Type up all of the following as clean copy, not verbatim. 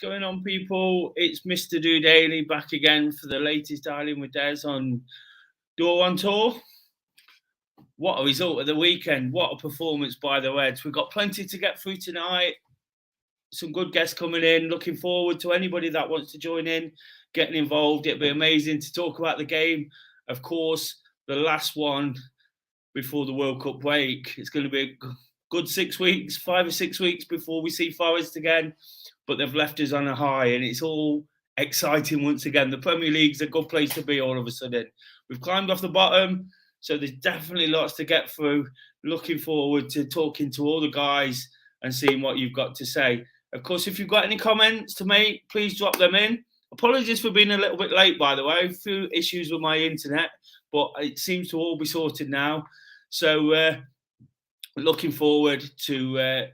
going on, people? It's Mr. Do Daily back again for the latest Dialing with Des on DoreOnTour. What a result of the weekend. What a performance by the Reds. We've got plenty to get through tonight. Some good guests coming in. Looking forward to anybody that wants to join in, getting involved. It'll be amazing to talk about the game. Of course, the last one before the World Cup break. It's going to be a good 6 weeks, 5 or 6 weeks before we see Forest again. But they've left us on a high, and it's all exciting once again. The Premier League's a good place to be all of a sudden. We've climbed off the bottom, so there's definitely lots to get through. Looking forward to talking to all the guys and seeing what you've got to say. Of course, if you've got any comments to make, please drop them in. Apologies for being a little bit late, by the way. A few issues with my internet, but it seems to all be sorted now. So looking forward to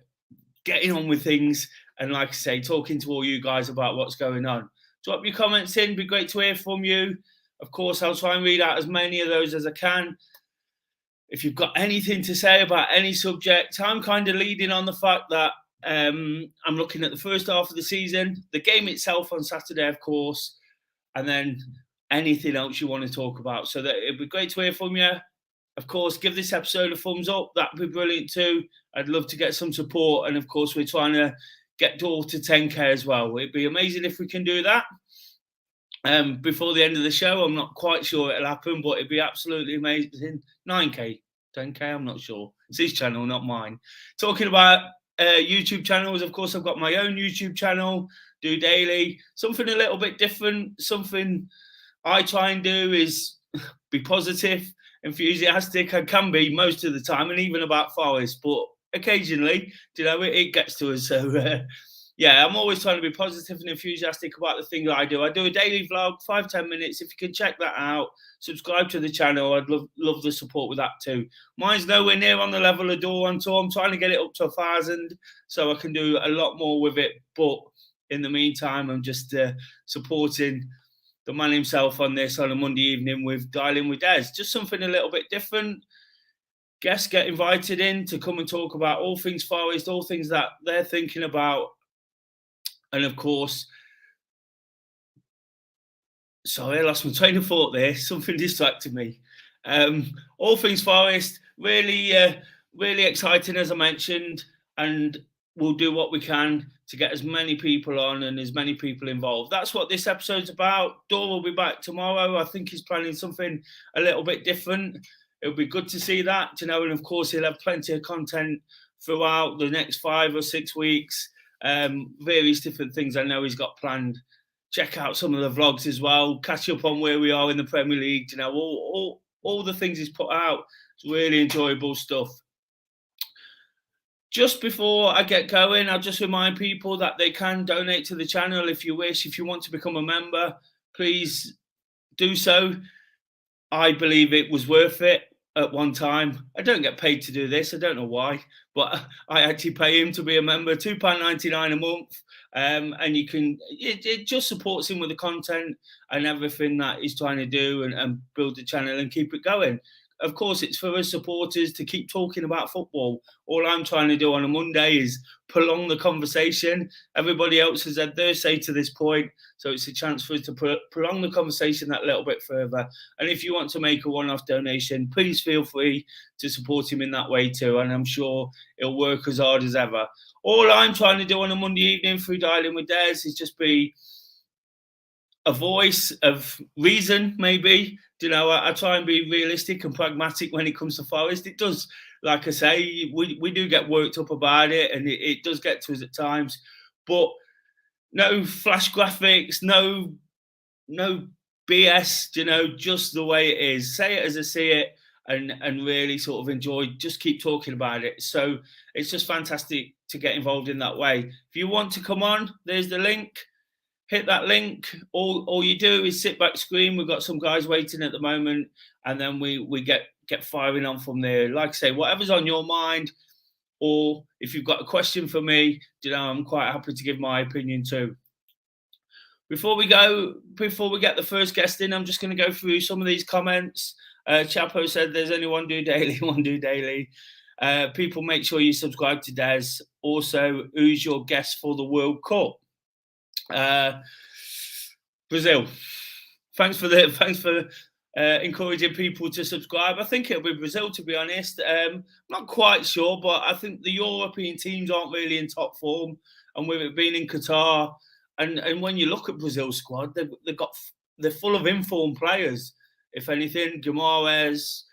getting on with things. And like I say, talking to all you guys about what's going on. Drop your comments in. It'd be great to hear from you. Of course, I'll try and read out as many of those as I can. If you've got anything to say about any subject, I'm kind of leading on the fact that I'm looking at the first half of the season, the game itself on Saturday, of course, and then anything else you want to talk about. So that it'd be great to hear from you. Of course, give this episode a thumbs up. That'd be brilliant too. I'd love to get some support. And of course, we're trying to get Door to 10k as well. It'd be amazing if we can do that before the end of the show. I'm not quite sure it'll happen, but it'd be absolutely amazing. 9k, 10k, I'm not sure. It's his channel, not mine. Talking about YouTube channels, of course, I've got my own YouTube channel, Do Daily. Something a little bit different. Something I try and do is be positive, enthusiastic. I can be most of the time, and even about Forest, but occasionally, it gets to us. So, yeah, I'm always trying to be positive and enthusiastic about the things that I do. I do a daily vlog, 5-10 minutes. If you can check that out, subscribe to the channel. I'd love the support with that too. Mine's nowhere near on the level of DoreOnTour. I'm trying to get it up to 1,000 so I can do a lot more with it. But in the meantime, I'm just supporting the man himself on this on a Monday evening with Dialing with Des. Just something a little bit different. Guests get invited in to come and talk about all things Forest, all things that they're thinking about. And of course, sorry, I lost my train of thought there. Something distracted me. All things Forest, really exciting, as I mentioned. And we'll do what we can to get as many people on and as many people involved. That's what this episode's about. Dore will be back tomorrow. I think he's planning something a little bit different. It'll be good to see that, and of course, he'll have plenty of content throughout the next 5 or 6 weeks. Various different things I know he's got planned. Check out some of the vlogs as well. Catch up on where we are in the Premier League. All the things he's put out. It's really enjoyable stuff. Just before I get going, I'll just remind people that they can donate to the channel if you wish. If you want to become a member, please do so. I believe it was worth it at one time. I don't get paid to do this. I don't know why, but I actually pay him to be a member, £2.99 a month. And you can, it just supports him with the content and everything that he's trying to do and build the channel and keep it going. Of course, it's for us supporters to keep talking about football. All I'm trying to do on a Monday is prolong the conversation. Everybody else has had their say to this point, so it's a chance for us to prolong the conversation that little bit further. And if you want to make a one-off donation, please feel free to support him in that way too, and I'm sure he'll work as hard as ever. All I'm trying to do on a Monday evening through Dialing with Des is just be a voice of reason, maybe. I try and be realistic and pragmatic when it comes to Forest. It does, like I say, we do get worked up about it, and it does get to us at times. But no flash graphics, no BS, just the way it is. Say it as I see it, and really sort of enjoy, just keep talking about it. So it's just fantastic to get involved in that way. If you want to come on, there's the link. Hit that link. All you do is sit back, scream. We've got some guys waiting at the moment, and then we get firing on from there. Like I say, whatever's on your mind, or if you've got a question for me, I'm quite happy to give my opinion too. Before we get the first guest in, I'm just going to go through some of these comments. Chapo said there's only one Do Daily. People, make sure you subscribe to Des. Also, who's your guest for the World Cup? Brazil. Thanks for encouraging people to subscribe. I think it'll be Brazil, to be honest. Not quite sure, but I think the European teams aren't really in top form, and with it being in Qatar, and when you look at Brazil's squad, they're full of informed players. If anything, Guimaraes,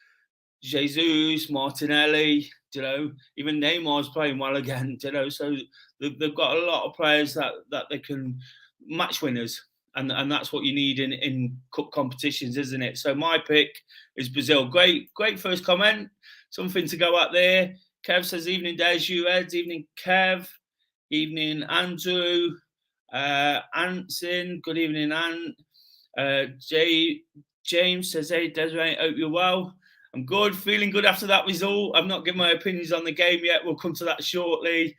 Jesus, Martinelli, even Neymar's playing well again, so they've got a lot of players that they can match winners. And that's what you need in cup competitions, isn't it? So my pick is Brazil. Great first comment. Something to go out there. Kev says, evening, Des, you Reds. Evening, Kev. Evening, Andrew. Anson. Good evening, Ant. James says, hey, Desiree, hope you're well. I'm good. Feeling good after that result. I've not given my opinions on the game yet. We'll come to that shortly.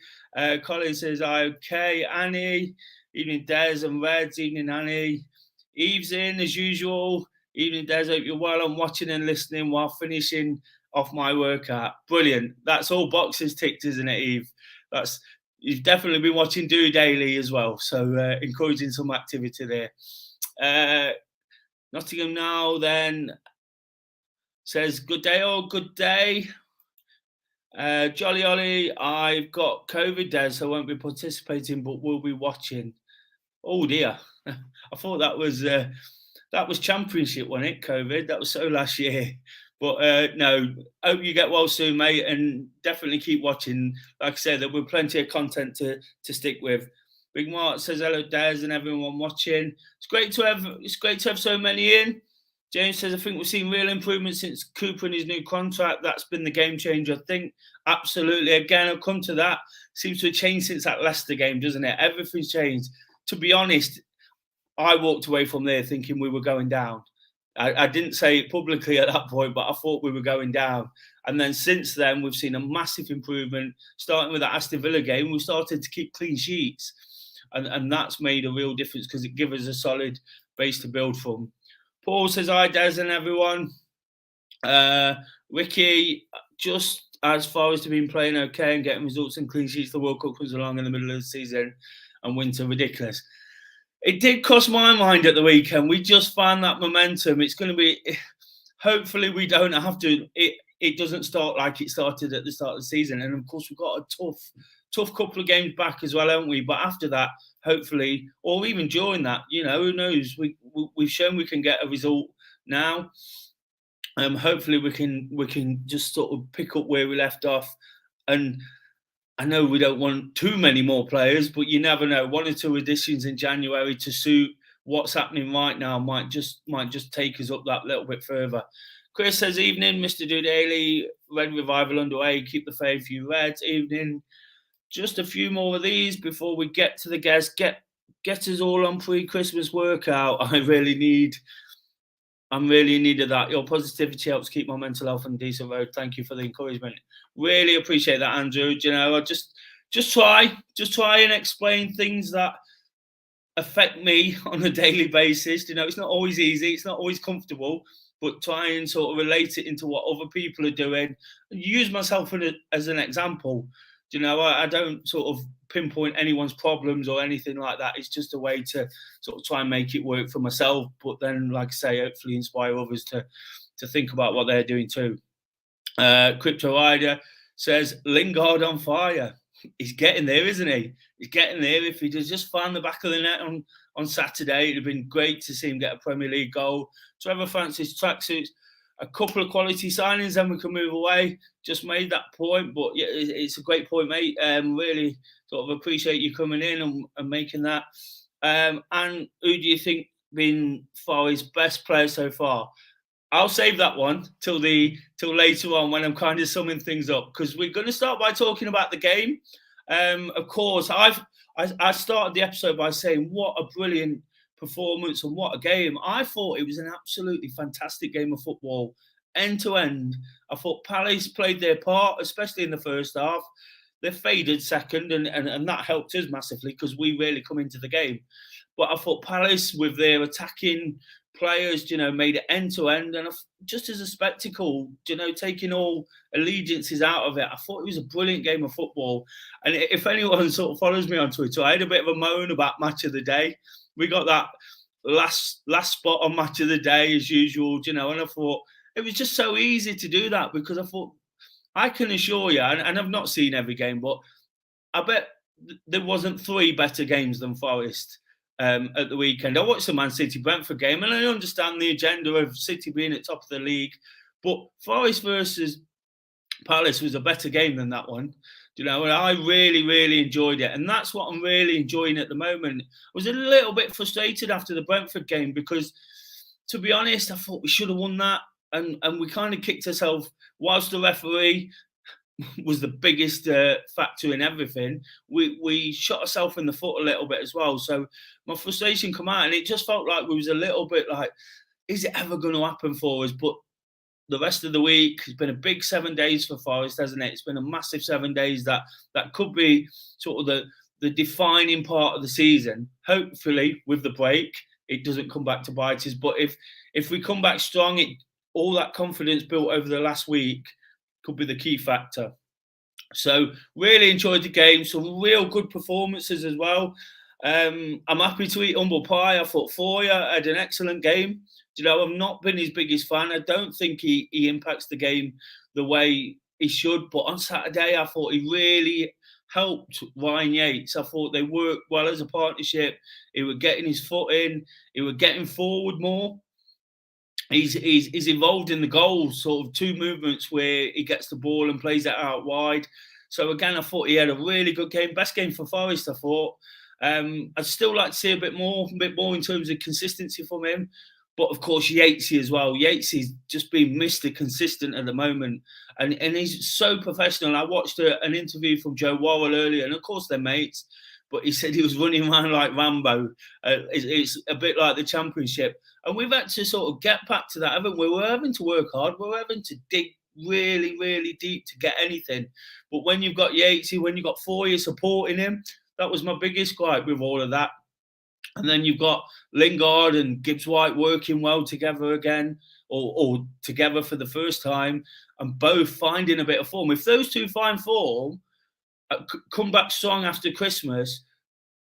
Colin says, okay. Annie. Evening, Des and Reds. Evening, Annie. Eve's in, as usual. Evening, Des. Hope you're well. I'm watching and listening while finishing off my workout. Brilliant. That's all boxes ticked, isn't it, Eve? You've definitely been watching Do Daily as well. So encouraging some activity there. Nottingham Now then says, good day all, good day. Jolly Ollie, I've got COVID, Des, so I won't be participating, but we'll be watching. Oh dear, I thought that was championship, wasn't it? COVID, that was so last year. But no, hope you get well soon, mate, and definitely keep watching. Like I said, there will be plenty of content to stick with. Big Mark says hello, Des, and everyone watching. It's great to have so many in. James says, I think we've seen real improvement since Cooper and his new contract. That's been the game changer, I think. Absolutely. Again, I'll come to that. Seems to have changed since that Leicester game, doesn't it? Everything's changed. To be honest, I walked away from there thinking we were going down. I didn't say it publicly at that point, but I thought we were going down. And then since then, we've seen a massive improvement. Starting with that Aston Villa game, we started to keep clean sheets. And that's made a real difference because it gives us a solid base to build from. Paul says, hi, Des and everyone. Ricky, just as far as to been playing okay and getting results and clean sheets, the World Cup comes along in the middle of the season and winter ridiculous. It did cross my mind at the weekend. We just found that momentum. It's going to be, hopefully we don't have to, it doesn't start like it started at the start of the season. And of course, we've got a tough couple of games back as well, haven't we? But after that, hopefully, or even during that, who knows? We've shown we can get a result now. Hopefully, we can just sort of pick up where we left off. And I know we don't want too many more players, but you never know. 1 or 2 additions in January to suit what's happening right now might just take us up that little bit further. Chris says, evening, Mr. Dudaly, Red Revival underway. Keep the faith, you Reds. Evening. Just a few more of these before we get to the guests. Get us all on pre-Christmas workout. I'm really in need of that. Your positivity helps keep my mental health on a decent road. Thank you for the encouragement. Really appreciate that, Andrew. I just try and explain things that affect me on a daily basis. It's not always easy. It's not always comfortable, but try and sort of relate it into what other people are doing and use myself as an example. I don't sort of pinpoint anyone's problems or anything like that. It's just a way to sort of try and make it work for myself. But then, like I say, hopefully inspire others to think about what they're doing too. Crypto Rider says, Lingard on fire. He's getting there, isn't he? He's getting there. If he does just find the back of the net on Saturday, it'd have been great to see him get a Premier League goal. Trevor Francis tracksuits. A couple of quality signings, then we can move away. Just made that point, but yeah, it's a great point, mate. Really sort of appreciate you coming in and making that. And who do you think been Forest's best player so far? I'll save that one till later on when I'm kind of summing things up, because we're going to start by talking about the game. Of course, I started the episode by saying what a brilliant performance and what a game. I thought it was an absolutely fantastic game of football, end to end. I thought Palace played their part, especially in the first half. They faded second, and that helped us massively because we really come into the game. But I thought Palace, with their attacking players, made it end to end, and just as a spectacle, taking all allegiances out of it, I thought it was a brilliant game of football. And if anyone sort of follows me on Twitter, I had a bit of a moan about match of the day. We got that last spot on match of the day as usual, and I thought it was just so easy to do that, because I thought, I can assure you, and I've not seen every game, but I bet there wasn't 3 better games than Forest at the weekend. I watched the Man City Brentford game, and I understand the agenda of City being at top of the league, but Forest versus Palace was a better game than that one. And I really, really enjoyed it, and that's what I'm really enjoying at the moment. I was a little bit frustrated after the Brentford game because, to be honest, I thought we should have won that, and we kind of kicked ourselves. Whilst the referee was the biggest factor in everything, we shot ourselves in the foot a little bit as well. So my frustration come out, and it just felt like we was a little bit like, is it ever going to happen for us? But the rest of the week has been a big 7 days for Forest, hasn't it? It's been a massive 7 days that could be sort of the defining part of the season. Hopefully, with the break, it doesn't come back to bite us. But if we come back strong, all that confidence built over the last week could be the key factor. So really enjoyed the game. Some real good performances as well. I'm happy to eat humble pie. I thought Foya had an excellent game. I've not been his biggest fan. I don't think he impacts the game the way he should. But on Saturday, I thought he really helped Ryan Yates. I thought they worked well as a partnership. He was getting his foot in. He was getting forward more. He's involved in the goals, sort of 2 movements where he gets the ball and plays it out wide. So again, I thought he had a really good game, best game for Forest, I thought. I'd still like to see a bit more in terms of consistency from him. But of course, Yatesy as well. Yatesy's just been Mr. Consistent at the moment, and he's so professional. I watched an interview from Joe Worrell earlier, and of course they're mates. But he said he was running around like Rambo. It's a bit like the Championship. And we've had to sort of get back to that, haven't we? We're having to work hard. We're having to dig really, really deep to get anything. But when you've got Yatesy, when you've got Foya supporting him, that was my biggest gripe with all of that. And then you've got Lingard and Gibbs-White working well together again, or together for the first time, and both finding a bit of form. If those two find form, come back strong after Christmas,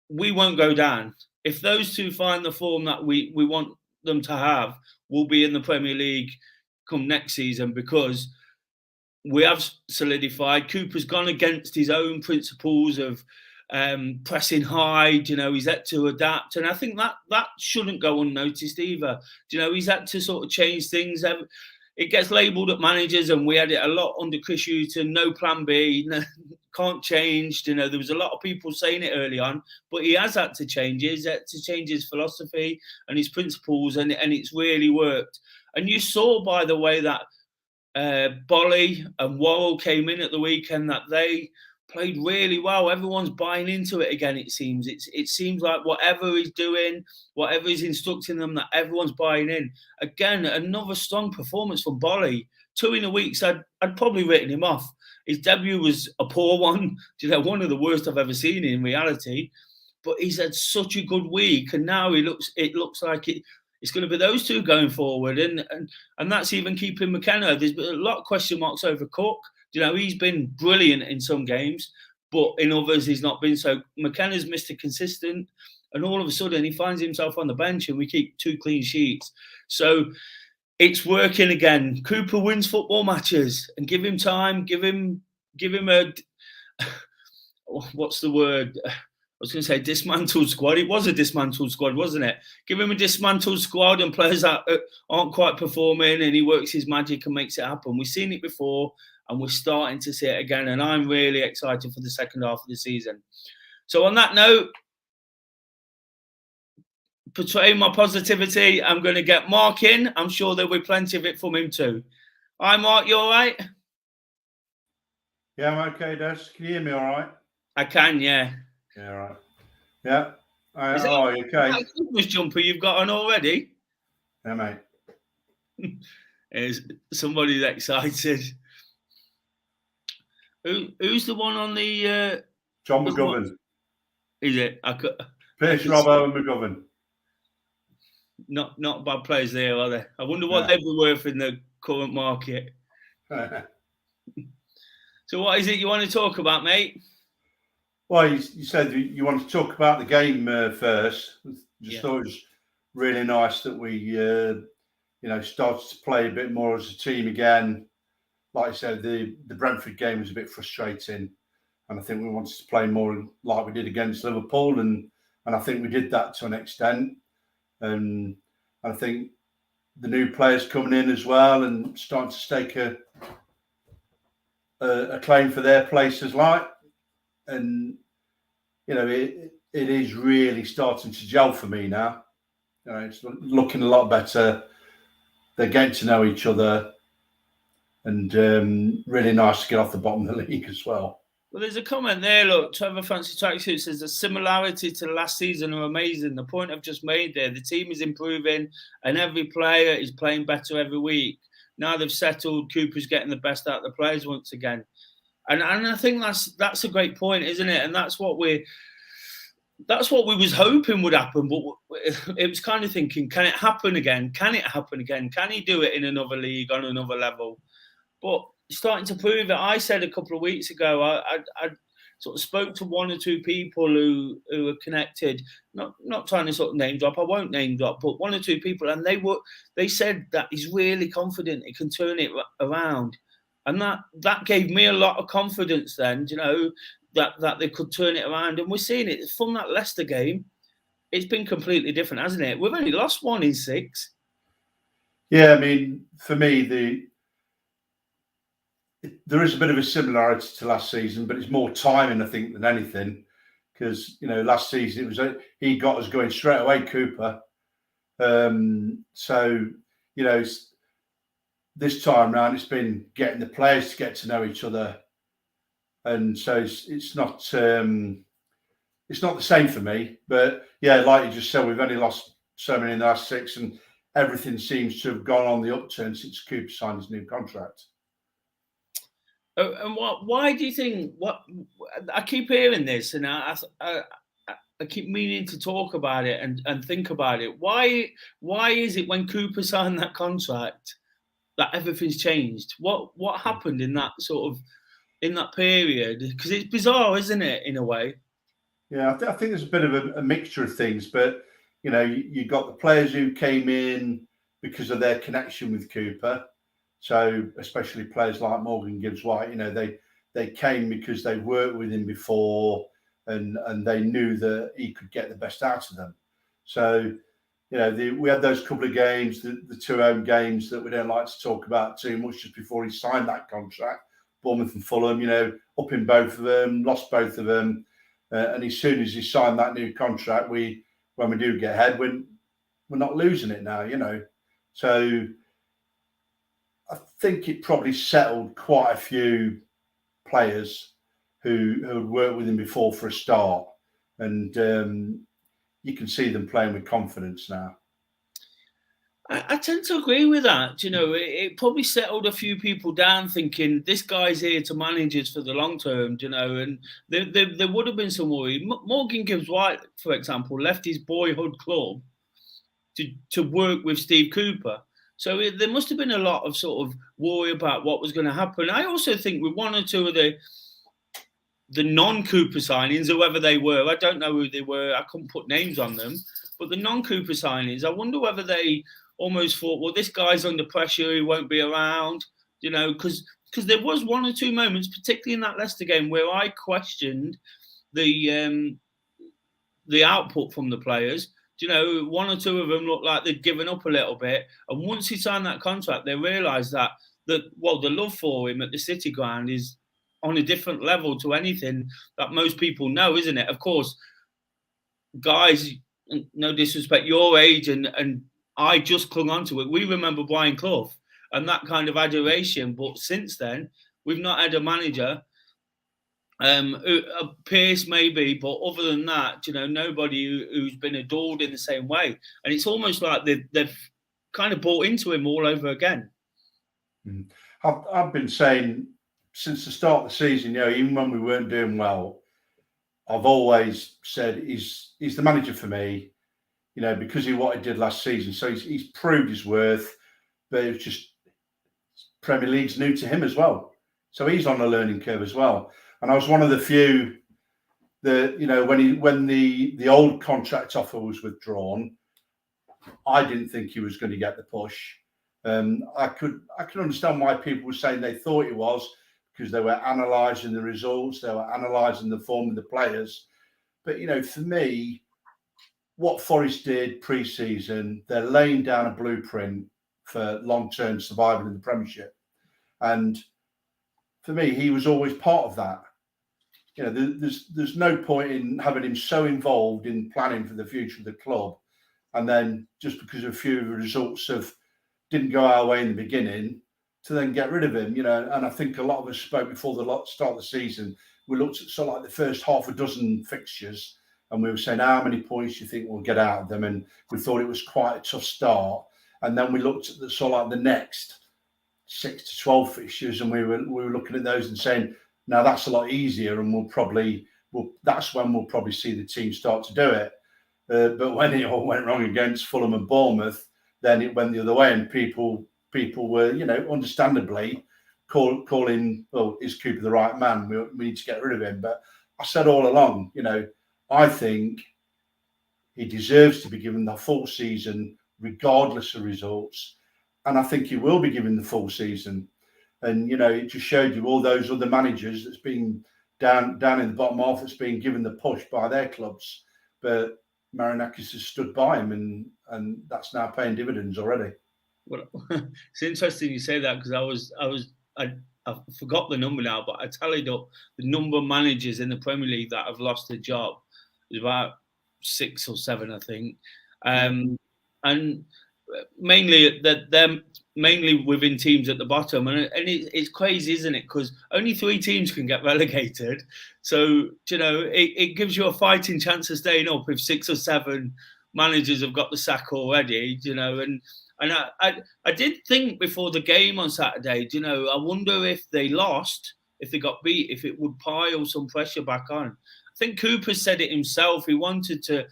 we won't go down. If those two find the form that we want them to have, we'll be in the Premier League come next season, because we have solidified. Cooper's gone against his own principles of pressing high. He's had to adapt, and I think that shouldn't go unnoticed either. He's had to sort of change things. It gets labelled at managers, and we had it a lot under Chris Hughton. No plan B, no, can't change. There was a lot of people saying it early on, but he has had to change. He's had to change his philosophy and his principles, and it's really worked. And you saw, by the way, that Bolly and Worrell came in at the weekend, that they played really well. Everyone's buying into it again, it seems. It seems like whatever he's doing, whatever he's instructing them, that everyone's buying in. Again, another strong performance from Bolly. 2 in a week, so I'd probably written him off. His debut was a poor one, one of the worst I've ever seen in reality. But he's had such a good week, and now it looks like it's going to be those two going forward, and that's even keeping McKenna. There's been a lot of question marks over Cook. He's been brilliant in some games, but in others he's not been. So McKenna's Mr. Consistent, and all of a sudden he finds himself on the bench, and we keep 2 clean sheets. So it's working again. Cooper wins football matches, and give him time. Give him a what's the word? I was going to say dismantled squad. It was a dismantled squad, wasn't it? Give him a dismantled squad and players that aren't quite performing, and he works his magic and makes it happen. We've seen it before, and we're starting to see it again. And I'm really excited for the second half of the season. So on that note, portraying my positivity, I'm going to get Mark in. I'm sure there'll be plenty of it from him too. Hi, Mark. You all right? Yeah, I'm okay, Des. Can you hear me all right? I can, yeah. Yeah, all right. Yeah. Is that you okay? Is that a Christmas jumper you've got on already? Yeah, mate. Is somebody's excited? Who's the one on the... John McGovern. Is it? Pierce, Robbo and McGovern. Not bad players there, are they? I wonder what Yeah. they'd be worth in the current market. So what is it you want to talk about, mate? Well, you said you want to talk about the game first. Just thought it was really nice that we, started to play a bit more as a team again. Like I said, the Brentford game was a bit frustrating, and I think we wanted to play more like we did against Liverpool, and I think we did that to an extent. And I think the new players coming in as well and starting to stake a claim for their place as light. And it is really starting to gel for me now. It's looking a lot better. They're getting to know each other, and really nice to get off the bottom of the league as well. Well, there's a comment there. Look, Trevor Fancy Tracksuit says the similarity to last season are amazing. The point I've just made there, the team is improving and every player is playing better every week. Now they've settled, Cooper's getting the best out of the players once again. And I think that's a great point, isn't it? And that's what we was hoping would happen, but it was kind of thinking, can it happen again? Can it happen again? Can he do it in another league on another level? But starting to prove it. I said a couple of weeks ago, I sort of spoke to one or two people who are connected, not trying to sort of name drop. I won't name drop, but one or two people, and they said that he's really confident he can turn it around, and that gave me a lot of confidence. Then that they could turn it around, and we're seeing it from that Leicester game. It's been completely different, hasn't it? We've only lost 1 in 6. Yeah, I mean, for me, there is a bit of a similarity to last season, but it's more timing, I think, than anything. Because last season he got us going straight away, Cooper. So this time round, it's been getting the players to get to know each other, and so it's not the same for me. But yeah, like you just said, we've only lost so many in the last 6, and everything seems to have gone on the upturn since Cooper signed his new contract. And why do you think? What I keep hearing this, and I keep meaning to talk about it and think about it. Why is it when Cooper signed that contract that everything's changed? What happened in that in that period? Because it's bizarre, isn't it, in a way? Yeah, I think there's a bit of a mixture of things, but you got the players who came in because of their connection with Cooper. So especially players like Morgan Gibbs-White, they came because they worked with him before, and they knew that he could get the best out of them. So we had those couple of games, the 2 home games that we don't like to talk about too much, just before he signed that contract. Bournemouth and Fulham, up in both of them, lost both of them, and as soon as he signed that new contract, when we do get ahead, we're not losing it now, So I think it probably settled quite a few players who had worked with him before for a start, and you can see them playing with confidence now. I tend to agree with that. It probably settled a few people down, thinking this guy's here to manage us for the long term. And there would have been some worry. Morgan Gibbs-White, for example, left his boyhood club to work with Steve Cooper. So there must have been a lot of sort of worry about what was going to happen. I also think with one or two of the non-Cooper signings, whoever they were, I don't know who they were, I couldn't put names on them, but the non-Cooper signings, I wonder whether they almost thought, well, this guy's under pressure, he won't be around, because there was 1 or 2 moments, particularly in that Leicester game, where I questioned the output from the players. 1 or 2 of them looked like they'd given up a little bit. And once he signed that contract, they realised that the love for him at the City ground is on a different level to anything that most people know, isn't it? Of course, guys, no disrespect, your age and I just clung on to it. We remember Brian Clough and that kind of adoration. But since then, we've not had a manager. Pierce maybe, but other than that, nobody who's been adored in the same way. And it's almost like they've kind of bought into him all over again. I've been saying since the start of the season, even when we weren't doing well, I've always said he's the manager for me. because of what he did last season. So he's proved his worth, but it was just Premier League's new to him as well. So he's on a learning curve as well. And I was one of the few that, when the old contract offer was withdrawn, I didn't think he was going to get the push. I could understand why people were saying they thought he was, because they were analysing the results, they were analysing the form of the players. But, for me, what Forest did pre-season, they're laying down a blueprint for long-term survival in the Premiership. And for me, he was always part of that. There's no point in having him so involved in planning for the future of the club, and then just because a few of the results didn't go our way in the beginning, to then get rid of him. And I think a lot of us spoke before the start of the season. We looked at sort of like the first half a dozen fixtures, and we were saying, how many points do you think we'll get out of them? And we thought it was quite a tough start. And then we looked at the next 6 to 12 fixtures, and we were looking at those and saying, now that's a lot easier, and that's when we'll probably see the team start to do it. But when it all went wrong against Fulham and Bournemouth, then it went the other way, and people were, understandably calling, well, is Cooper the right man? We need to get rid of him. But I said all along, I think he deserves to be given the full season, regardless of results. And I think he will be given the full season. And, it just showed you all those other managers that's been down in the bottom half, that's been given the push by their clubs. But Marinakis has stood by him, and that's now paying dividends already. Well, it's interesting you say that, because I forgot the number now, but I tallied up the number of managers in the Premier League that have lost their job. It's about 6 or 7, I think, and mainly they're mainly within teams at the bottom, and it's crazy, isn't it? Because only 3 teams can get relegated, so it gives you a fighting chance of staying up if 6 or 7 managers have got the sack already, and I did think before the game on Saturday, I wonder if they lost, if they got beat, if it would pile some pressure back on. I think Cooper said it himself. He wanted to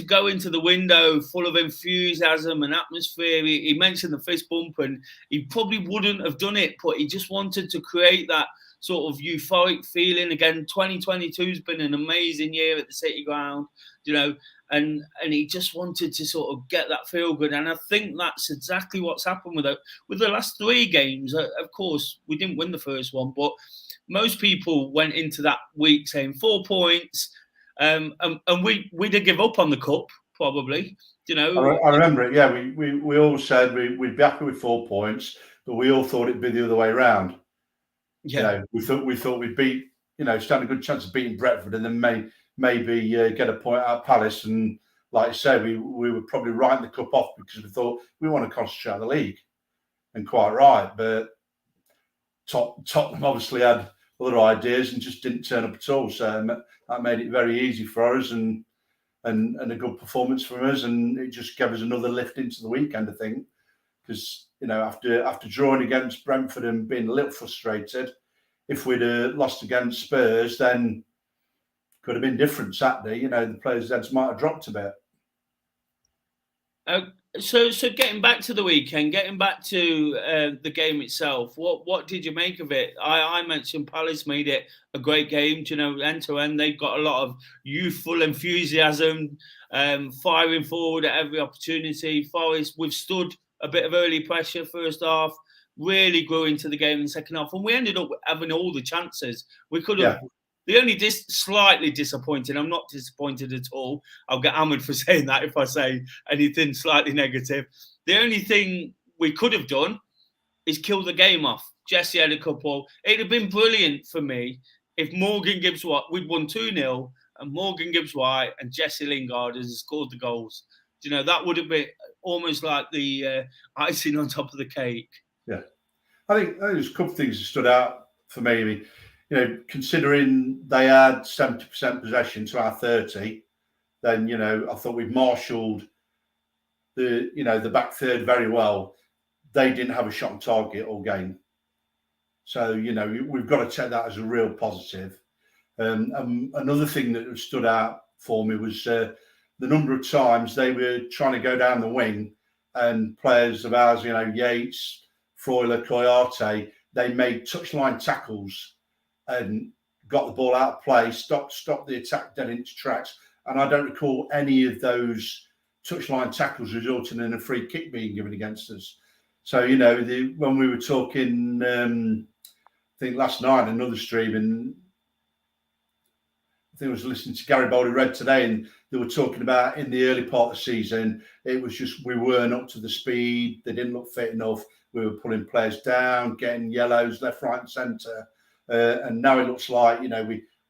go into the window full of enthusiasm and atmosphere. He mentioned the fist bump, and he probably wouldn't have done it, but he just wanted to create that sort of euphoric feeling again. 2022 has been an amazing year at the City Ground, and he just wanted to sort of get that feel good. And I think that's exactly what's happened with the last 3 games. Of course, we didn't win the first one, but most people went into that week saying 4 points. And we did give up on the cup, probably. I remember it. Yeah, we all said we'd be happy with 4 points, but we all thought it'd be the other way around. Yeah, we thought we'd beat, stand a good chance of beating Brentford, and then maybe get a point out of Palace. And like I said, we were probably writing the cup off because we thought we want to concentrate on the league, and quite right. But Tottenham obviously had other ideas and just didn't turn up at all. So that made it very easy for us, and a good performance from us, and it just gave us another lift into the weekend, I think, because after drawing against Brentford and being a little frustrated, if we'd lost against Spurs, then could have been different Saturday. The players' heads might have dropped a bit. So getting back to the weekend, getting back to the game itself, what did you make of it? I mentioned Palace made it a great game, end to end. They've got a lot of youthful enthusiasm, firing forward at every opportunity. Forest withstood a bit of early pressure first half, really grew into the game in the second half, and we ended up having all the chances. We could have. Yeah. The only slightly disappointing, I'm not disappointed at all. I'll get hammered for saying that if I say anything slightly negative. The only thing we could have done is kill the game off. Jesse had a couple. It'd have been brilliant for me if Morgan Gibbs-White, we'd won 2-0, and Morgan Gibbs-White and Jesse Lingard has scored the goals. That would have been almost like the icing on top of the cake. Yeah. I think there's a couple of things that stood out for me. I mean, considering they had 70% possession to our 30, then, I thought we'd marshalled the back third very well. They didn't have a shot on target all game. So, we've got to take that as a real positive. Another thing that stood out for me was the number of times they were trying to go down the wing, and players of ours, Yates, Freuler, Coyote, they made touchline tackles and got the ball out of play, stopped the attack dead in its tracks. And I don't recall any of those touchline tackles resulting in a free kick being given against us. So, when we were talking, I think last night, another stream, and I think I was listening to Gary Boldy Red today, and they were talking about in the early part of the season, it was just we weren't up to the speed. They didn't look fit enough. We were pulling players down, getting yellows left, right, and centre. And now it looks like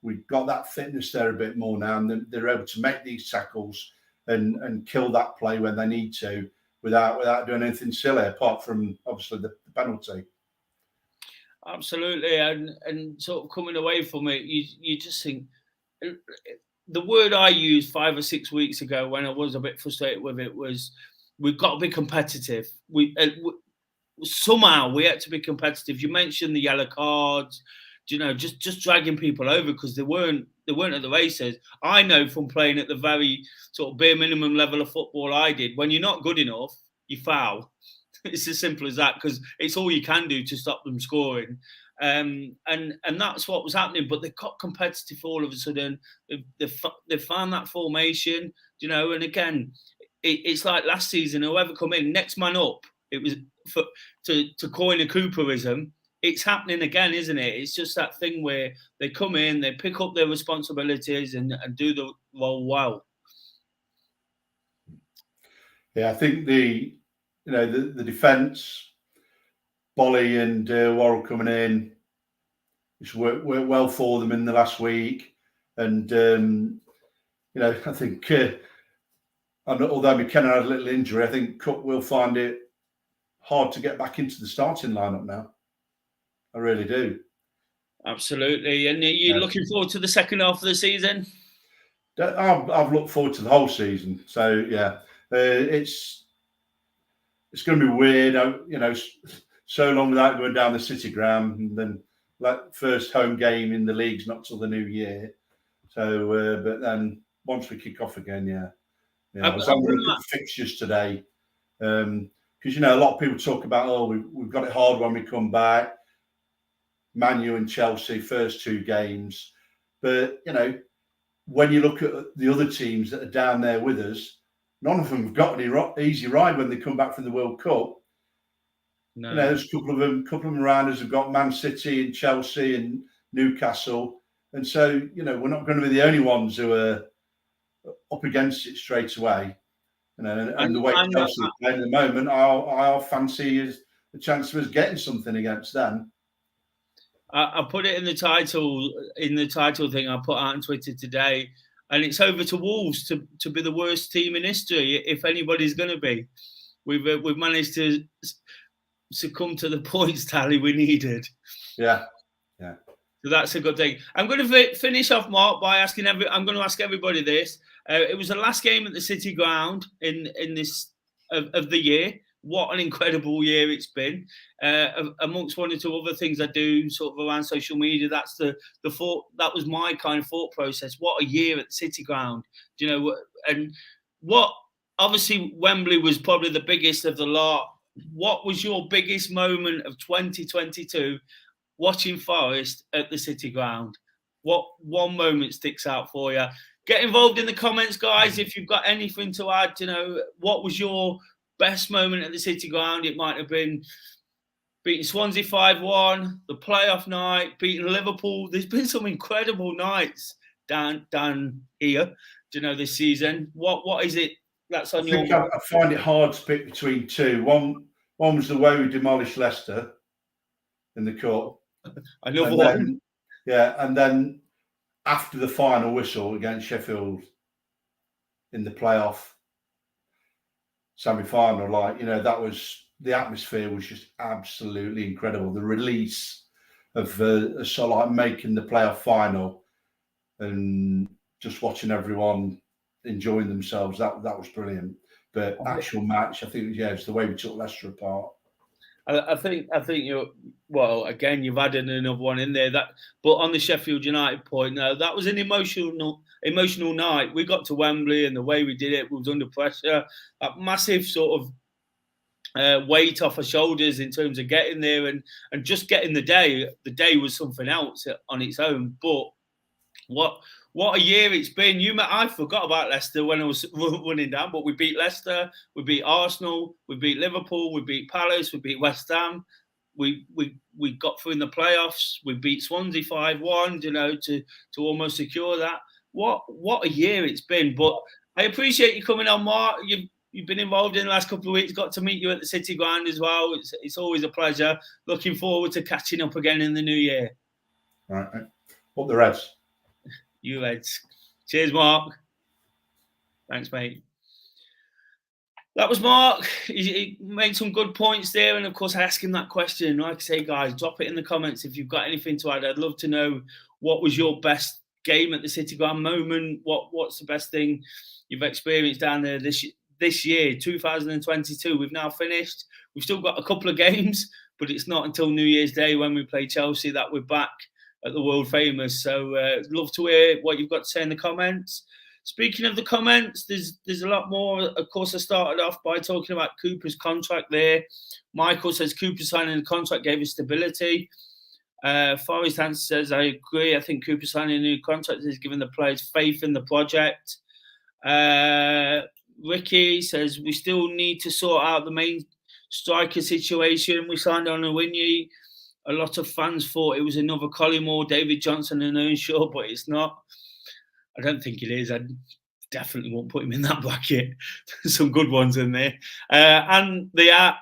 we've got that fitness there a bit more now, and they're able to make these tackles and kill that play when they need to without doing anything silly, apart from obviously the penalty. Absolutely, and sort of coming away from it, you just think. The word I used 5 or 6 weeks ago when I was a bit frustrated with it was, we've got to be competitive. Somehow we had to be competitive. You mentioned the yellow cards, just dragging people over because they weren't at the races. I know from playing at the very sort of bare minimum level of football I did, when you're not good enough, you foul. It's as simple as that, because it's all you can do to stop them scoring. And that's what was happening. But they got competitive all of a sudden. They found that formation, and again, it's like last season, whoever come in, next man up. It was to coin a Cooperism. It's happening again, isn't it? It's just that thing where they come in, they pick up their responsibilities and do the role well. Yeah, I think the defence, Bolly and Worrell coming in, it's worked well for them in the last week. And, I think, although McKenna had a little injury, I think Cook will find it hard to get back into the starting lineup now. I really do. Absolutely. And are you looking forward to the second half of the season? I've looked forward to the whole season. So, yeah, it's going to be weird, so long without going down the City ground, and then first home game in the league's not till the new year. So, but then once we kick off again, I was having a look at the fixtures today, because a lot of people talk about, we've got it hard when we come back. Man U and Chelsea first 2 games, but when you look at the other teams that are down there with us, none of them have got any easy ride when they come back from the World Cup. No. There's a couple of them around us have got Man City and Chelsea and Newcastle. And so, we're not going to be the only ones who are up against it straight away. And the way Chelsea are playing at the moment, I'll fancy is the chance of us getting something against them. I put it in the title thing I put out on Twitter today, and it's over to Wolves to be the worst team in history, if anybody's going to be. We've managed to succumb to the points tally we needed. Yeah. So that's a good thing. I'm going to finish off, Mark, by asking I'm going to ask everybody this. It was the last game at the City ground in this of the year. What an incredible year it's been. Amongst one or two other things I do sort of around social media, that's the thought. That was my kind of thought process. What a year at the City ground, and what obviously Wembley was probably the biggest of the lot. What was your biggest moment of 2022 watching Forest at the City ground? What one moment sticks out for you? Get involved in the comments, guys. If you've got anything to add, what was your best moment at the City ground? It might have been beating Swansea 5-1, the playoff night, beating Liverpool. There's been some incredible nights down here, this season. What is it that's on your mind? I find it hard to pick between two. One was the way we demolished Leicester in the cup. Another one. And then after the final whistle against Sheffield in the playoff semi-final, that was, the atmosphere was just absolutely incredible. The release of sort of like making the playoff final and just watching everyone enjoying themselves, that was brilliant. But actual match, I think, it's the way we took Leicester apart. I think you're well. Again, you've added another one in there. But on the Sheffield United point, no, that was an emotional night. We got to Wembley, and the way we did it was under pressure. That massive sort of weight off our shoulders in terms of getting there and just getting the day. The day was something else on its own. But what a year it's been. I forgot about Leicester when I was running down, but we beat Leicester, we beat Arsenal, we beat Liverpool, we beat Palace, we beat West Ham. We got through in the playoffs. We beat Swansea 5-1, to almost secure that. What a year it's been. But I appreciate you coming on, Mark. You've been involved in the last couple of weeks. Got to meet you at the City Ground as well. It's always a pleasure. Looking forward to catching up again in the new year. All right. Up the Reds. You Reds. Cheers, Mark. Thanks, mate. That was Mark. He made some good points there. And, of course, I asked him that question. Like I say, guys, drop it in the comments if you've got anything to add. I'd love to know what was your best game at the City Ground moment. What's the best thing you've experienced down there this year, 2022. We've now finished. We've still got a couple of games, but it's not until New Year's Day when we play Chelsea that we're back at the world famous. So love to hear what you've got to say in the comments. Speaking of the comments, there's a lot more. Of course, I started off by talking about Cooper's contract there. Michael says Cooper signing the contract gave us stability. Forest Hans says, I agree. I think Cooper signing a new contract has given the players faith in the project. Ricky says, we still need to sort out the main striker situation. We signed on a Winnie. A lot of fans thought it was another Collymore, David Johnson and Earnshaw, but it's not. I don't think it is. I definitely won't put him in that bracket. Some good ones in there. And they are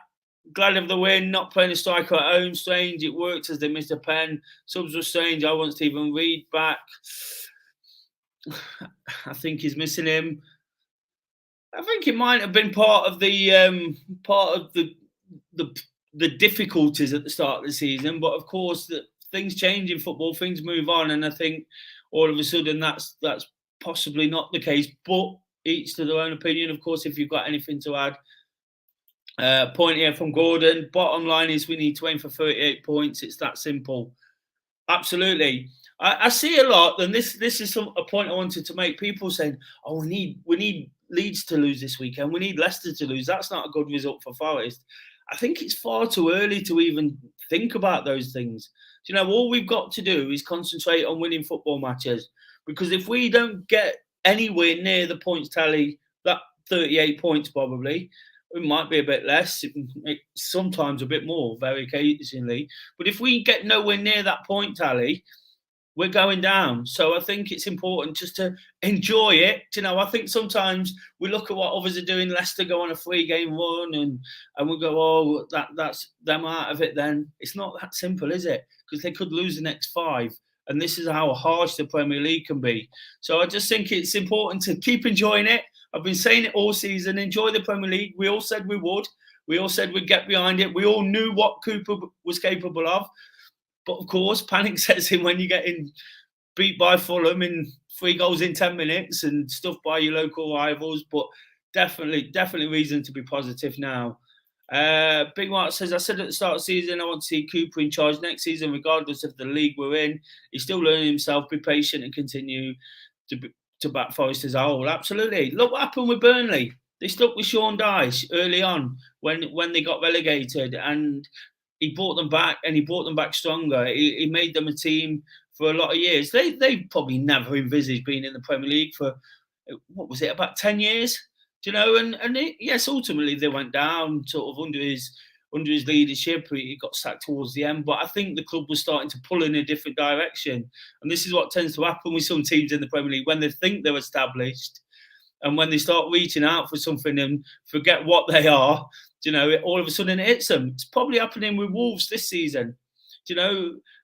glad of the win, not playing a striker at home. Strange, it worked as they missed a pen. Subs were strange. I want Stephen Reid back. I think he's missing him. I think it might have been part of the difficulties at the start of the season, but of course, things change in football, things move on, and I think all of a sudden that's possibly not the case. But each to their own opinion. Of course, if you've got anything to add, point here from Gordon. Bottom line is we need to aim for 38 points. It's that simple. Absolutely. I see a lot, and this is a point I wanted to make. People saying, "Oh, we need Leeds to lose this weekend. We need Leicester to lose." That's not a good result for Forest. I think it's far too early to even think about those things. All we've got to do is concentrate on winning football matches, because if we don't get anywhere near the points tally, that 38 points probably, it might be a bit less, sometimes a bit more, very occasionally. But if we get nowhere near that point tally, we're going down. So I think it's important just to enjoy it. I think sometimes we look at what others are doing. Leicester go on a 3-game run and we go, oh, that's them out of it then. It's not that simple, is it? Because they could lose the next 5. And this is how harsh the Premier League can be. So I just think it's important to keep enjoying it. I've been saying it all season. Enjoy the Premier League. We all said we would. We all said we'd get behind it. We all knew what Cooper was capable of. But of course, panic sets in when you're getting beat by Fulham in 3 goals in 10 minutes and stuff by your local rivals. But definitely reason to be positive now. Big Mark says, I said at the start of the season, I want to see Cooper in charge next season, regardless of the league we're in. He's still learning himself. Be patient and continue to back Forest as a whole. Absolutely. Look what happened with Burnley. They stuck with Sean Dyche early on when they got relegated, and he brought them back, and he brought them back stronger. He made them a team for a lot of years. They probably never envisaged being in the Premier League for, what was it, about 10 years? Yes, ultimately they went down sort of under his leadership. He got sacked towards the end, but I think the club was starting to pull in a different direction. And this is what tends to happen with some teams in the Premier League when they think they're established, and when they start reaching out for something and forget what they are, all of a sudden it hits them. It's probably happening with Wolves this season.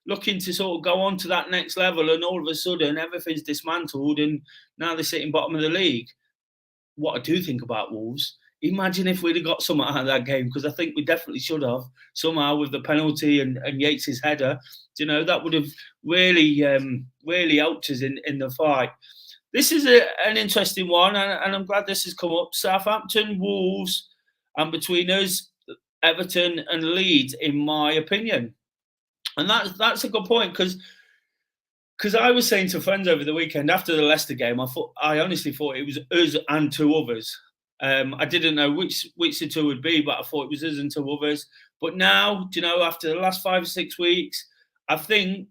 Looking to sort of go on to that next level, and all of a sudden everything's dismantled, and now they're sitting bottom of the league. What I do think about Wolves, imagine if we'd have got something out of that game, because I think we definitely should have, somehow, with the penalty and Yates' header. That would have really helped us in the fight. This is an interesting one, and I'm glad this has come up. Southampton, Wolves, and between us, Everton and Leeds, in my opinion. And that's a good point, because I was saying to friends over the weekend after the Leicester game, I honestly thought it was us and two others. I didn't know which the two would be, but I thought it was us and two others. But now, after the last 5 or 6 weeks, I think,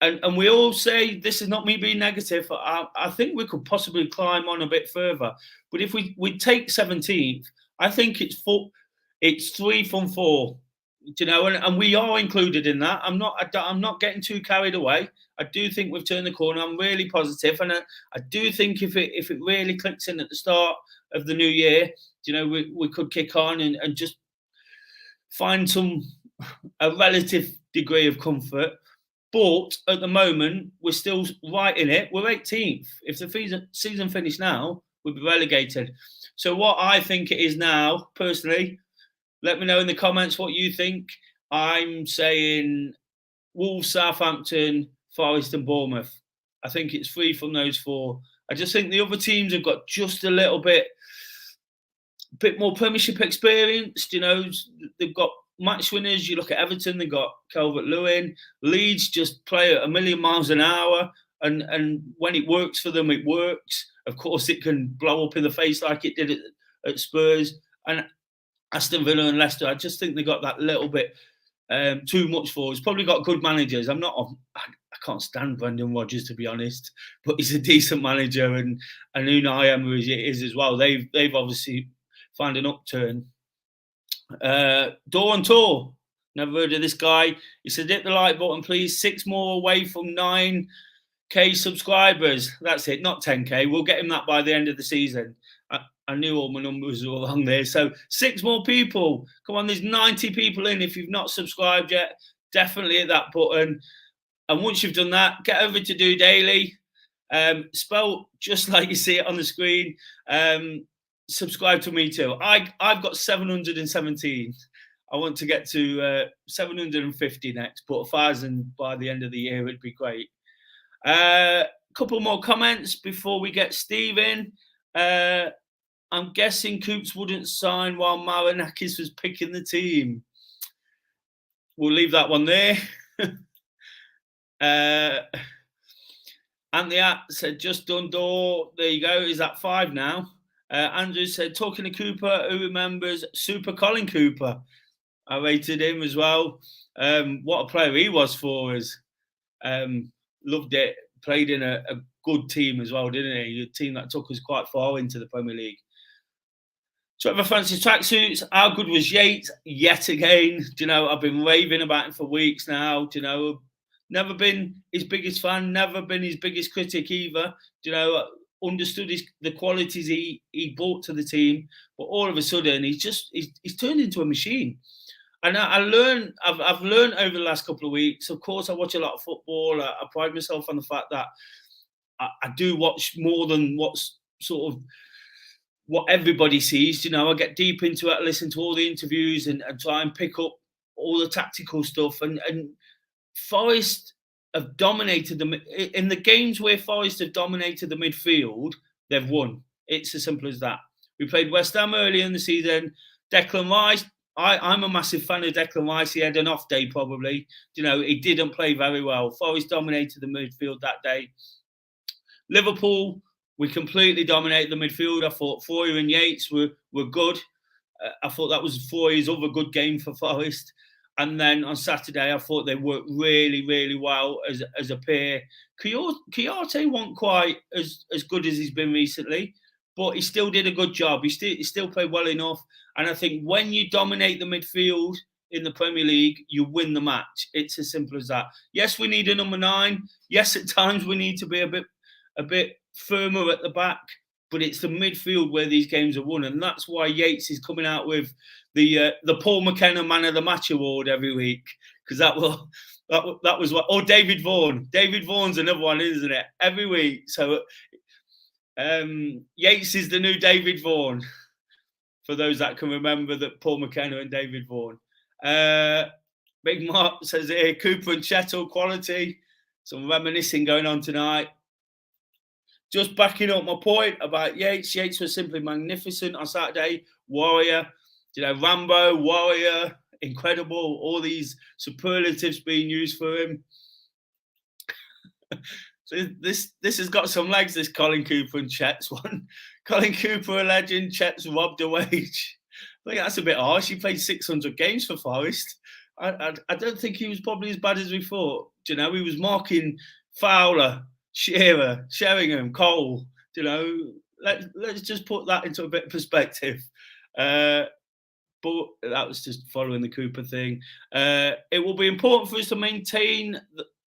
and we all say this is not me being negative, I think we could possibly climb on a bit further. But if we take 17th, I think it's 3 from 4. And we are included in that. I'm not getting too carried away. I do think we've turned the corner. I'm really positive, and I do think if it really clicks in at the start of the new year, we could kick on and just find a relative degree of comfort. But at the moment, we're still right in it. We're 18th. If the season finished now, we'd be relegated. So what I think it is now, personally, let me know in the comments what you think. I'm saying Wolves, Southampton, Forest and Bournemouth. I think it's 3 from those 4. I just think the other teams have got just a little bit more Premiership experience. They've got match winners. You look at Everton, they've got Calvert-Lewin. Leeds just play at 1,000,000 miles an hour. And when it works for them, it works. Of course, it can blow up in the face like it did at Spurs. And Aston Villa and Leicester, I just think they got that little bit too much for us. Probably got good managers. I can't stand Brendan Rodgers, to be honest, but he's a decent manager, and Unai Emery is as well. They've obviously found an upturn. DoreOnTour, never heard of this guy. He said, hit the like button, please. 6 more away from 9K subscribers. That's it, not 10K. We'll get him that by the end of the season. I knew all my numbers were along there. So 6 more people. Come on, there's 90 people in. If you've not subscribed yet, definitely hit that button. And once you've done that, get over to Do Daily. Spelled just like you see it on the screen. Subscribe to me too. I've got 717. I want to get to 750 next, but 1,000 by the end of the year would be great. Couple more comments before we get Steve in. I'm guessing Coops wouldn't sign while Marinakis was picking the team. We'll leave that one there. Anthony said, just done door. There you go. Is that 5 now? Andrew said, talking to Cooper, who remembers Super Colin Cooper? I rated him as well. What a player he was for us. Loved it. Played in a good team as well, didn't he? A team that took us quite far into the Premier League. Trevor Francis tracksuits. How good was Yates? Yet again. I've been raving about him for weeks now. Never been his biggest fan. Never been his biggest critic either. Understood the qualities he brought to the team, but all of a sudden he's turned into a machine. And I've learned over the last couple of weeks. Of course, I watch a lot of football. I pride myself on the fact that I do watch more than what's sort of what everybody sees. I get deep into it, listen to all the interviews, and try and pick up all the tactical stuff. And Forest have dominated them in the games where Forest have dominated the midfield. They've won. It's as simple as that. We played West Ham earlier in the season. Declan Rice. I'm a massive fan of Declan Rice. He had an off day probably. He didn't play very well. Forest dominated the midfield that day. Liverpool, we completely dominated the midfield. I thought Foyer and Yates were good. I thought that was Foyer's other good game for Forest. And then on Saturday, I thought they worked really, really well as a pair. Kouyaté wasn't quite as good as he's been recently, but he still did a good job. He still played well enough. And I think when you dominate the midfield in the Premier League, you win the match. It's as simple as that. Yes, we need a number 9. Yes, at times we need to be a bit firmer at the back, but it's the midfield where these games are won. And that's why Yates is coming out with the Paul McKenna Man of the Match award every week, because that was what. Or David Vaughan. David Vaughan's another one, isn't it? Every week. So Yates is the new David Vaughan, for those that can remember that Paul McKenna and David Vaughan. Big Mark says here, Cooper and Chettle quality. Some reminiscing going on tonight. Just backing up my point about Yates. Yates was simply magnificent on Saturday. Warrior. Rambo, warrior, incredible, all these superlatives being used for him. So this has got some legs, this Colin Cooper and Chet's one. Colin Cooper, a legend, Chet's robbed a wage. I think that's a bit harsh. He played 600 games for Forest. I don't think he was probably as bad as we thought. He was marking Fowler, Shearer, Sheringham, Cole. Let's just put that into a bit of perspective. But that was just following the Cooper thing. It will be important for us to maintain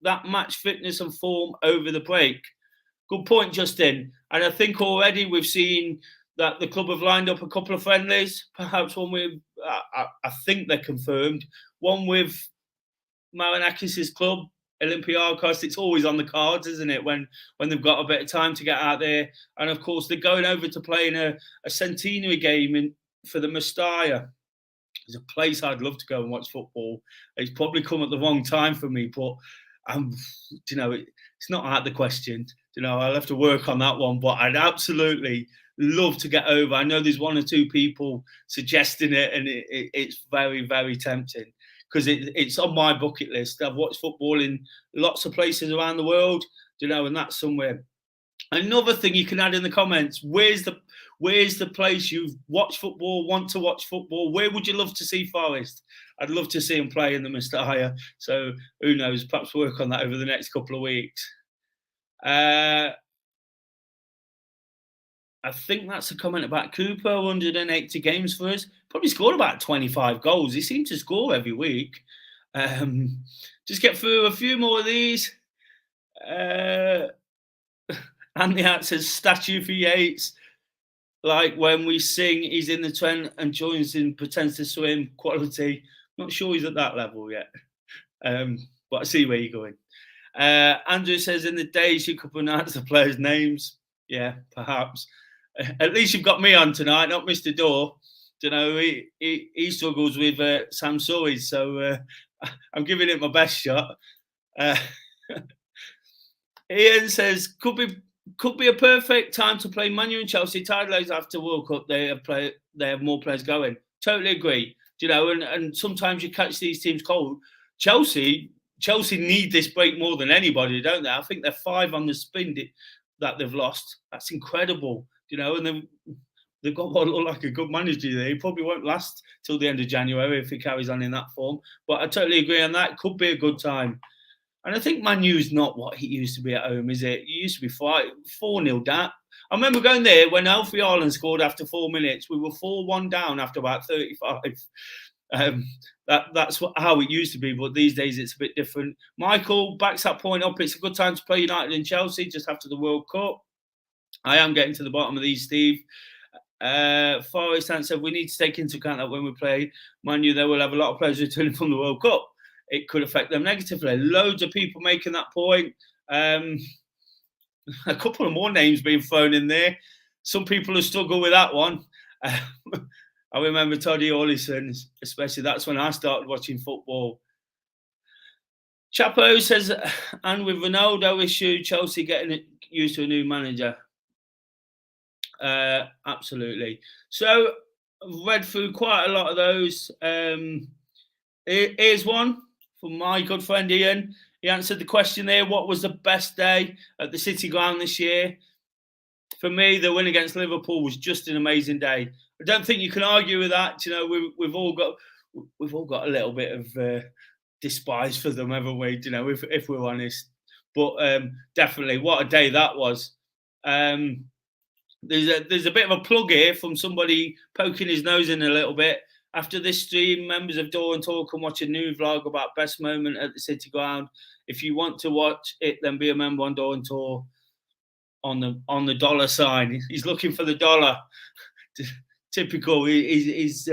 that match fitness and form over the break. Good point, Justin. And I think already we've seen that the club have lined up a couple of friendlies, perhaps one with, I think they're confirmed, one with Marinakis' club, Olympiacos. It's always on the cards, isn't it, when they've got a bit of time to get out there. And, of course, they're going over to play in a centenary game for the Mestalla. It's a place I'd love to go and watch football. It's probably come at the wrong time for me, but, it's not out of the question. I'll have to work on that one, but I'd absolutely love to get over. I know there's one or two people suggesting it, and it's very, very tempting because it's on my bucket list. I've watched football in lots of places around the world, and that's somewhere. Another thing you can add in the comments: where's the place you've watched football, want to watch football? Where would you love to see Forest? I'd love to see him play in the Mestalla. So who knows? Perhaps work on that over the next couple of weeks. I think that's a comment about Cooper. 180 games for us. Probably scored about 25 goals. He seems to score every week. Just get through a few more of these. Andy Hart says, statue for Yates. Like when we sing, he's in the Trent and joins in, pretends to swim. Quality. Not sure he's at that level yet. But I see where you're going. Andrew says, in the days you could pronounce the players' names. Yeah, perhaps. At least you've got me on tonight, not Mr. Dore. He struggles with Sam Surrey, so I'm giving it my best shot. Ian says, could be a perfect time to play Man U and Chelsea tidaloads after World Cup. They have more players going. Totally agree. And sometimes you catch these teams cold. Chelsea need this break more than anybody, don't they? I think they're 5 on the spin that they've lost. That's incredible, and they've got what look like a good manager there. He probably won't last till the end of January if he carries on in that form. But I totally agree on that. Could be a good time. And I think Man U's not what he used to be at home, is it? He used to be 4-0 down. I remember going there when Alfie Haaland scored after 4 minutes. We were 4-1 down after about 35. That's how it used to be, but these days it's a bit different. Michael backs that point up. It's a good time to play United and Chelsea just after the World Cup. I am getting to the bottom of these, Steve. Forest said we need to take into account that when we play Man U, they will have a lot of players returning from the World Cup. It could affect them negatively. Loads of people making that point. A couple of more names being thrown in there. Some people have struggled with that one. I remember Toddy Orlison, especially. That's when I started watching football. Chapo says, and with Ronaldo issue, Chelsea getting used to a new manager. Absolutely. So I've read through quite a lot of those. Here's one from my good friend Ian. He answered the question there. What was the best day at the City Ground this year? For me, the win against Liverpool was just an amazing day. I don't think you can argue with that. We've all got a little bit of despise for them, haven't we? If we're honest. But definitely, what a day that was. There's a bit of a plug here from somebody poking his nose in a little bit. After this stream, members of DoreOnTour can watch a new vlog about best moment at the City Ground. If you want to watch it, then be a member on DoreOnTour on the dollar sign. He's looking for the dollar. Typical. He's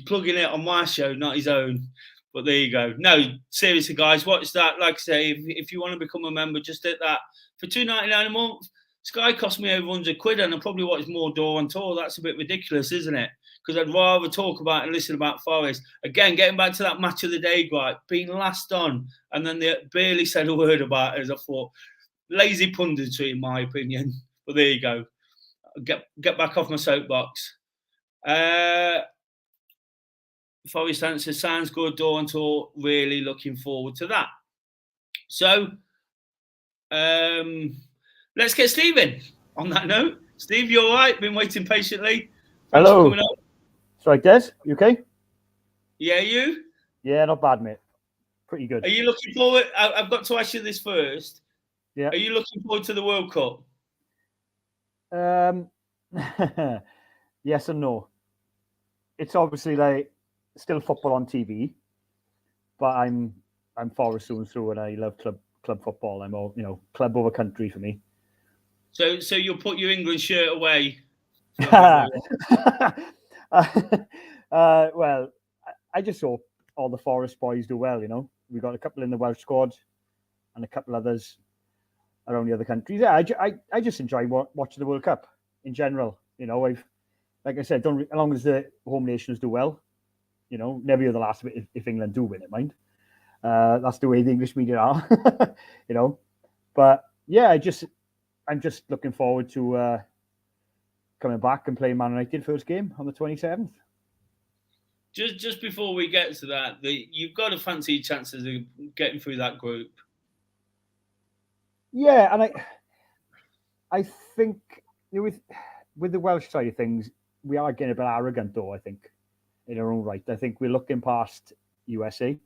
plugging it on my show, not his own. But there you go. No, seriously, guys, watch that. Like I say, if you want to become a member, just hit that. For $2.99 a month, Sky cost me over £100, and I probably watch more DoreOnTour. That's a bit ridiculous, isn't it? Because I'd rather talk about and listen about Forest. Again, getting back to that match of the day gripe, being last on, and then they barely said a word about it, as I thought. Lazy punditry, in my opinion. But there you go. Get back off my soapbox. Forest answer sounds good. DoreOnTour, really looking forward to that. So let's get Steve in. On that note, Steve, you all right? Been waiting patiently. Thanks Hello. for coming up. Sorry, Des, you okay? Yeah, you? Yeah, not bad, mate. Pretty good. Are you looking forward? I've got to ask you this first. Yeah. Are you looking forward to the World Cup? Yes and no. It's obviously like still football on TV, but I'm Forest through and through, and I love club football. I'm all club over country for me. So you'll put your England shirt away. Well, I just hope all the Forest boys do well. We got a couple in the Welsh squad, and a couple others around the other countries. Yeah, I just enjoy watching the World Cup in general. Like I said, as long as the home nations do well, never hear the last of it if England do win it, mind. That's the way the English media are, But yeah, I'm just looking forward to coming back and playing Man United first game on the 27th. Just before we get to that, you've got to fancy your chances of getting through that group. Yeah, and I think with the Welsh side of things, we are getting a bit arrogant, though. I think in our own right. I think we're looking past USA.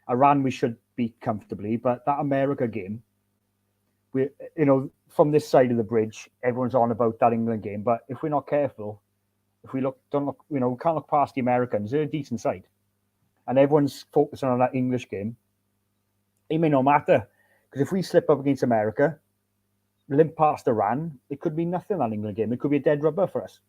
Iran we should beat comfortably, but that America game, from this side of the bridge, everyone's on about that England game. But if we're not careful, if we don't look, we can't look past the Americans. They're a decent side, and everyone's focusing on that English game. It may not matter, because if we slip up against America, limp past Iran, it could be nothing, that England game. It could be a dead rubber for us.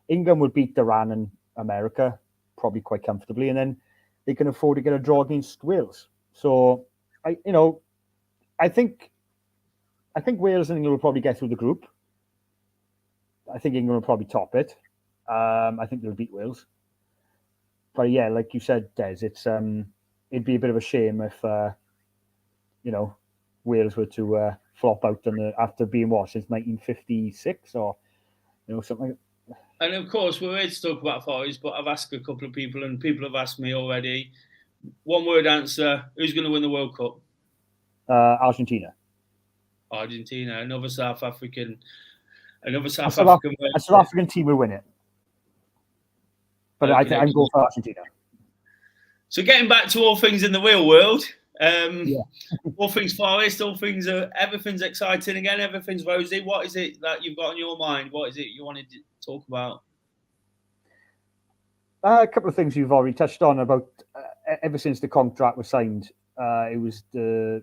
England would beat Iran and America probably quite comfortably, and then they can afford to get a draw against Wales. So, I think Wales and England will probably get through the group. I think England will probably top it. I think they'll beat Wales. But yeah, like you said, Des, it'd be a bit of a shame if Wales were to flop out after being since 1956 or something like that. And of course, we're here to talk about Forest, but I've asked a couple of people, and people have asked me already. One word answer: who's going to win the World Cup? Argentina. Argentina, another South African. A South African team will win it, but okay, I'm going for Argentina. So, getting back to all things in the real world, all things Forest, everything's exciting again, everything's rosy. What is it that you've got on your mind? What is it you wanted to talk about? A couple of things you've already touched on about ever since the contract was signed. It was the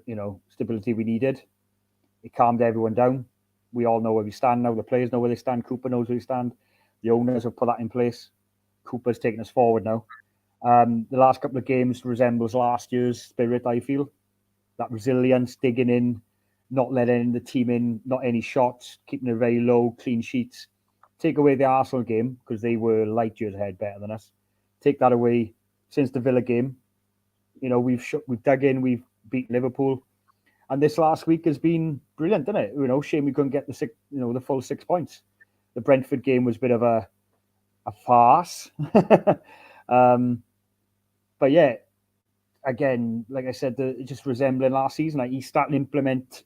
stability we needed. It calmed everyone down. We all know where we stand now. The players know where they stand. Cooper knows where they stand. The owners have put that in place. Cooper's taking us forward now. The last couple of games resembles last year's spirit, I feel. That resilience, digging in, not letting the team in, not any shots, keeping it very low, clean sheets. Take away the Arsenal game, because they were light years ahead better than us. Take that away since the Villa game. We've dug in, we've beat Liverpool. And this last week has been brilliant, isn't it? Shame we couldn't get the full 6 points. The Brentford game was a bit of a farce. But yeah, again, like I said, just resembling last season. Like he's starting to implement,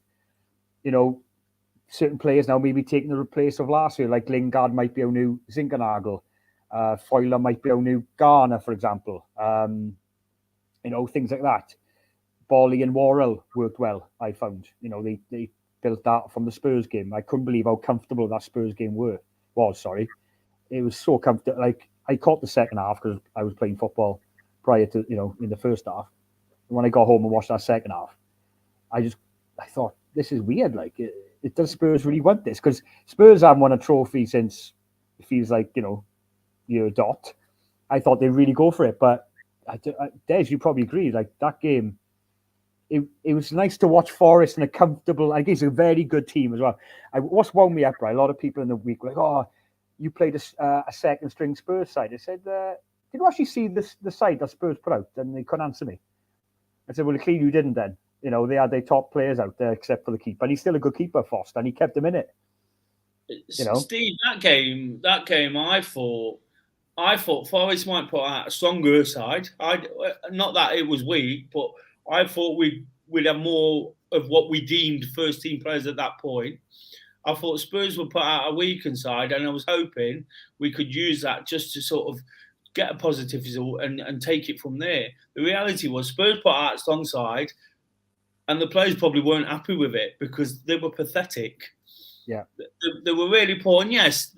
certain players now maybe taking the place of last year. Like Lingard might be our new Zinkernagel. Foyler might be our new Garner, for example. Things like that. Bolly and Worrell worked well, I found. They built that from the Spurs game. I couldn't believe how comfortable that Spurs game was. It was so comfortable. Like I caught the second half because I was playing football prior to, in the first half. When I got home and watched that second half, I thought, this is weird. Like, does Spurs really want this? Because Spurs haven't won a trophy since it feels like, year dot. I thought they'd really go for it. But, Des, you probably agree. Like, that game, it was nice to watch Forest in a comfortable, I guess, a very good team as well. What's wound me up, right? A lot of people in the week were like, oh, you played a second string Spurs side. I said, did you actually see the side that Spurs put out? And they couldn't answer me. I said, well, clearly you didn't then. They had their top players out there except for the keeper. And he's still a good keeper, Foster, and he kept them in it. Steve, that game, I thought I thought Forest might put out a stronger side. Not that it was weak, but I thought we'd have more of what we deemed first team players at that point. I thought Spurs would put out a weakened side, and I was hoping we could use that just to sort of get a positive result and take it from there. The reality was Spurs put out a strong side, and the players probably weren't happy with it because they were pathetic. Yeah, they were really poor. And yes,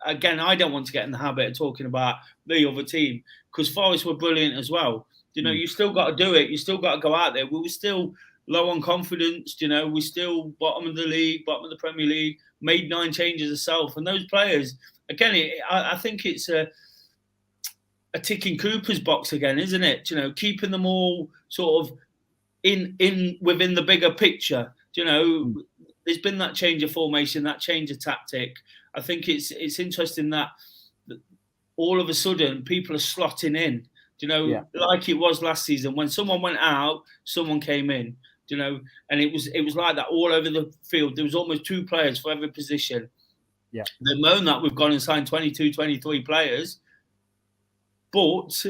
again, I don't want to get in the habit of talking about the other team because Forest were brilliant as well. You still got to do it. You still got to go out there. We were still low on confidence. We're still bottom of the league, bottom of the Premier League, made 9 changes ourselves. And those players, again, I think it's a ticking Cooper's box again, isn't it? Keeping them all sort of in within the bigger picture. There's been that change of formation, that change of tactic. I think it's interesting that all of a sudden people are slotting in, like it was last season when someone went out, someone came in, and it was like that all over the field. There was almost 2 players for every position. Yeah. They moan that we've gone and signed 22, 23 players. But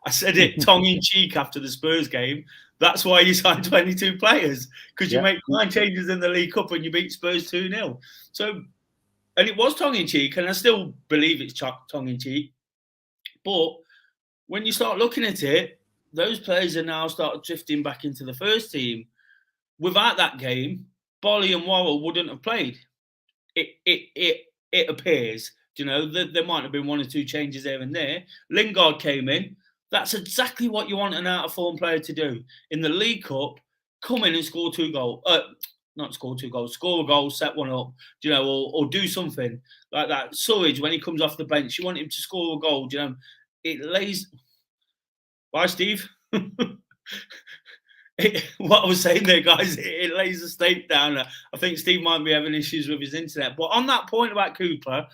I said it tongue in cheek after the Spurs game. That's why you signed 22 players, because you make 9 changes in the League Cup and you beat Spurs 2-0. So, and it was tongue in cheek, and I still believe it's tongue in cheek. But when you start looking at it, those players are now started drifting back into the first team. Without that game, Bolly and Worrell wouldn't have played. It appears. There might have been 1 or 2 changes here and there. Lingard came in. That's exactly what you want an out-of-form player to do. In the League Cup, come in and score 2 goals. Not score 2 goals, score a goal, set one up, or do something like that. Surridge, when he comes off the bench, you want him to score a goal, It lays... Bye, Steve. What I was saying there, guys, it lays the stake down. I think Steve might be having issues with his internet. But on that point about Cooper,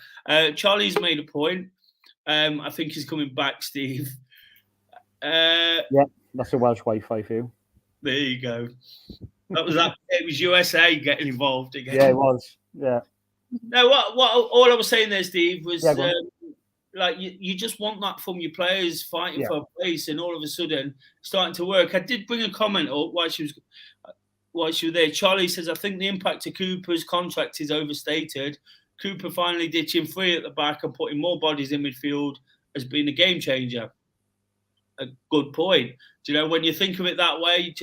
Charlie's made a point. I think he's coming back, Steve. Yeah, that's a Welsh Wi-Fi for you. There you go. That was that. It was USA getting involved again. Yeah, it was. Yeah. No, what all I was saying there, Steve, was like you just want that from your players fighting for a place, and all of a sudden starting to work. I did bring a comment up while she was there. Charlie says, I think the impact of Cooper's contract is overstated. Cooper finally ditching 3 at the back and putting more bodies in midfield has been a game changer. A good point. When you think of it that way,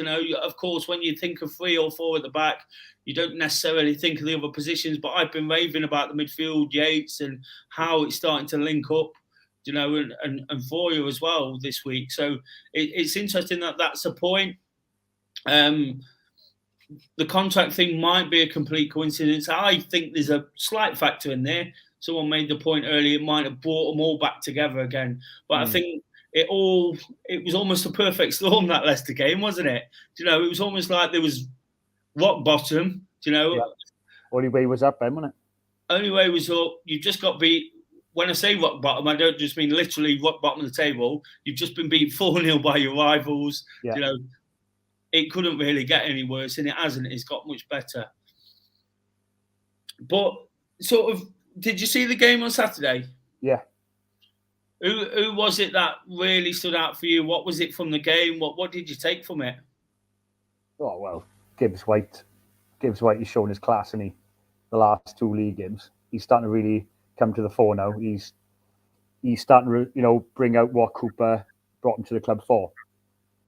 of course, when you think of 3 or 4 at the back, you don't necessarily think of the other positions. But I've been raving about the midfield, Yates, and how it's starting to link up, and for you as well this week. So it's interesting that that's a point. The contract thing might be a complete coincidence. I think there's a slight factor in there. Someone made the point earlier, it might have brought them all back together again. But I think it was almost a perfect storm, that Leicester game, wasn't it? It was almost like there was rock bottom, Only way was up then, wasn't it? Only way was up. You've just got beat. When I say rock bottom, I don't just mean literally rock bottom of the table. You've just been beat 4-0 by your rivals. Yeah. It couldn't really get any worse, and it hasn't. It's got much better. But sort of, did you see the game on Saturday? Yeah. Who was it that really stood out for you? What was it from the game? What did you take from it? Oh, well, Gibbs White is showing his class, isn't he? The last 2 league games. He's starting to really come to the fore now. He's starting to, bring out what Cooper brought him to the club for.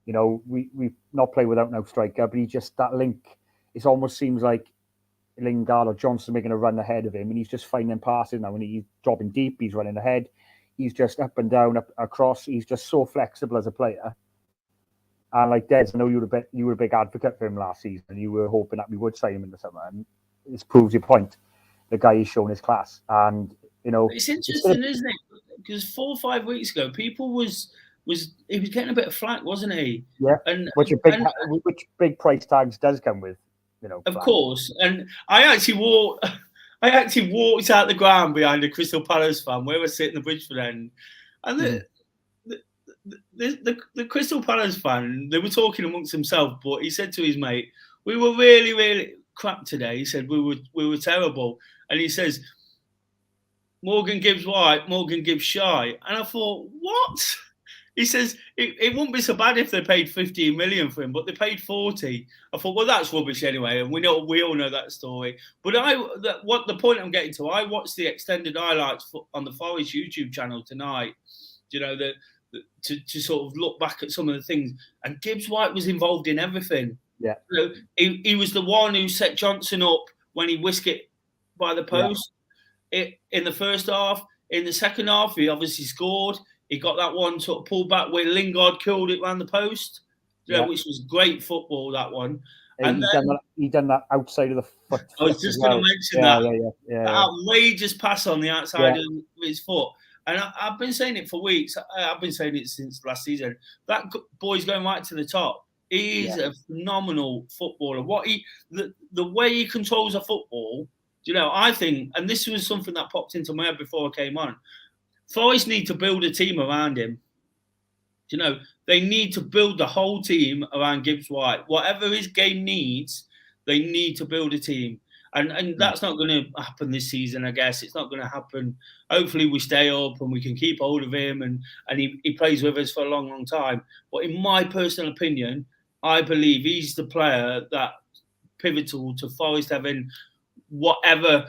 We've not played without no striker, but he just, that link, it almost seems like Lingard or Johnson making a run ahead of him, and he's just finding passes now, and he's dropping deep, he's running ahead. He's just up and down, up across. He's just so flexible as a player. And like Des, I know you were a big advocate for him last season, and you were hoping that we would sign him in the summer. And this proves your point. The guy is showing his class, and it's interesting, isn't it? Because 4 or 5 weeks ago, people he was getting a bit of flack, wasn't he? Yeah. And which big price tags does come with, Of course. And I actually walked out the ground behind a Crystal Palace fan where we're sitting the Bridgeford end, and the Crystal Palace fan, they were talking amongst themselves, but he said to his mate, "We were really, really crap today." He said we were terrible, and he says, Morgan Gibbs White, Morgan Gibbs Shy. And I thought, what? He says it wouldn't be so bad if they paid 15 million for him, but they paid 40. I thought, well, that's rubbish anyway, and we all know that story. But what the point I'm getting to, I watched the extended highlights on the Forest YouTube channel tonight. You know, to sort of look back at some of the things, and Gibbs White was involved in everything. Yeah, you know, he was the one who set Johnson up when he whisked it by the post. In the first half. In the second half, he obviously scored. He got that one sort of pulled back where Lingard killed it around the post, which was great football, that one. And he done that outside of the foot. I was just going to mention that. Yeah. That outrageous pass on the outside of his foot. And I've been saying it for weeks. I've been saying it since last season. That boy's going right to the top. He's a phenomenal footballer. The way he controls a football, you know, I think, and this was something that popped into my head before I came on, Forest need to build a team around him. You know, they need to build the whole team around Gibbs White. Whatever his game needs, they need to build a team. And that's not going to happen this season, I guess. It's not going to happen. Hopefully we stay up and we can keep hold of him and he plays with us for a long, long time. But in my personal opinion, I believe he's the player that pivotal to Forest having whatever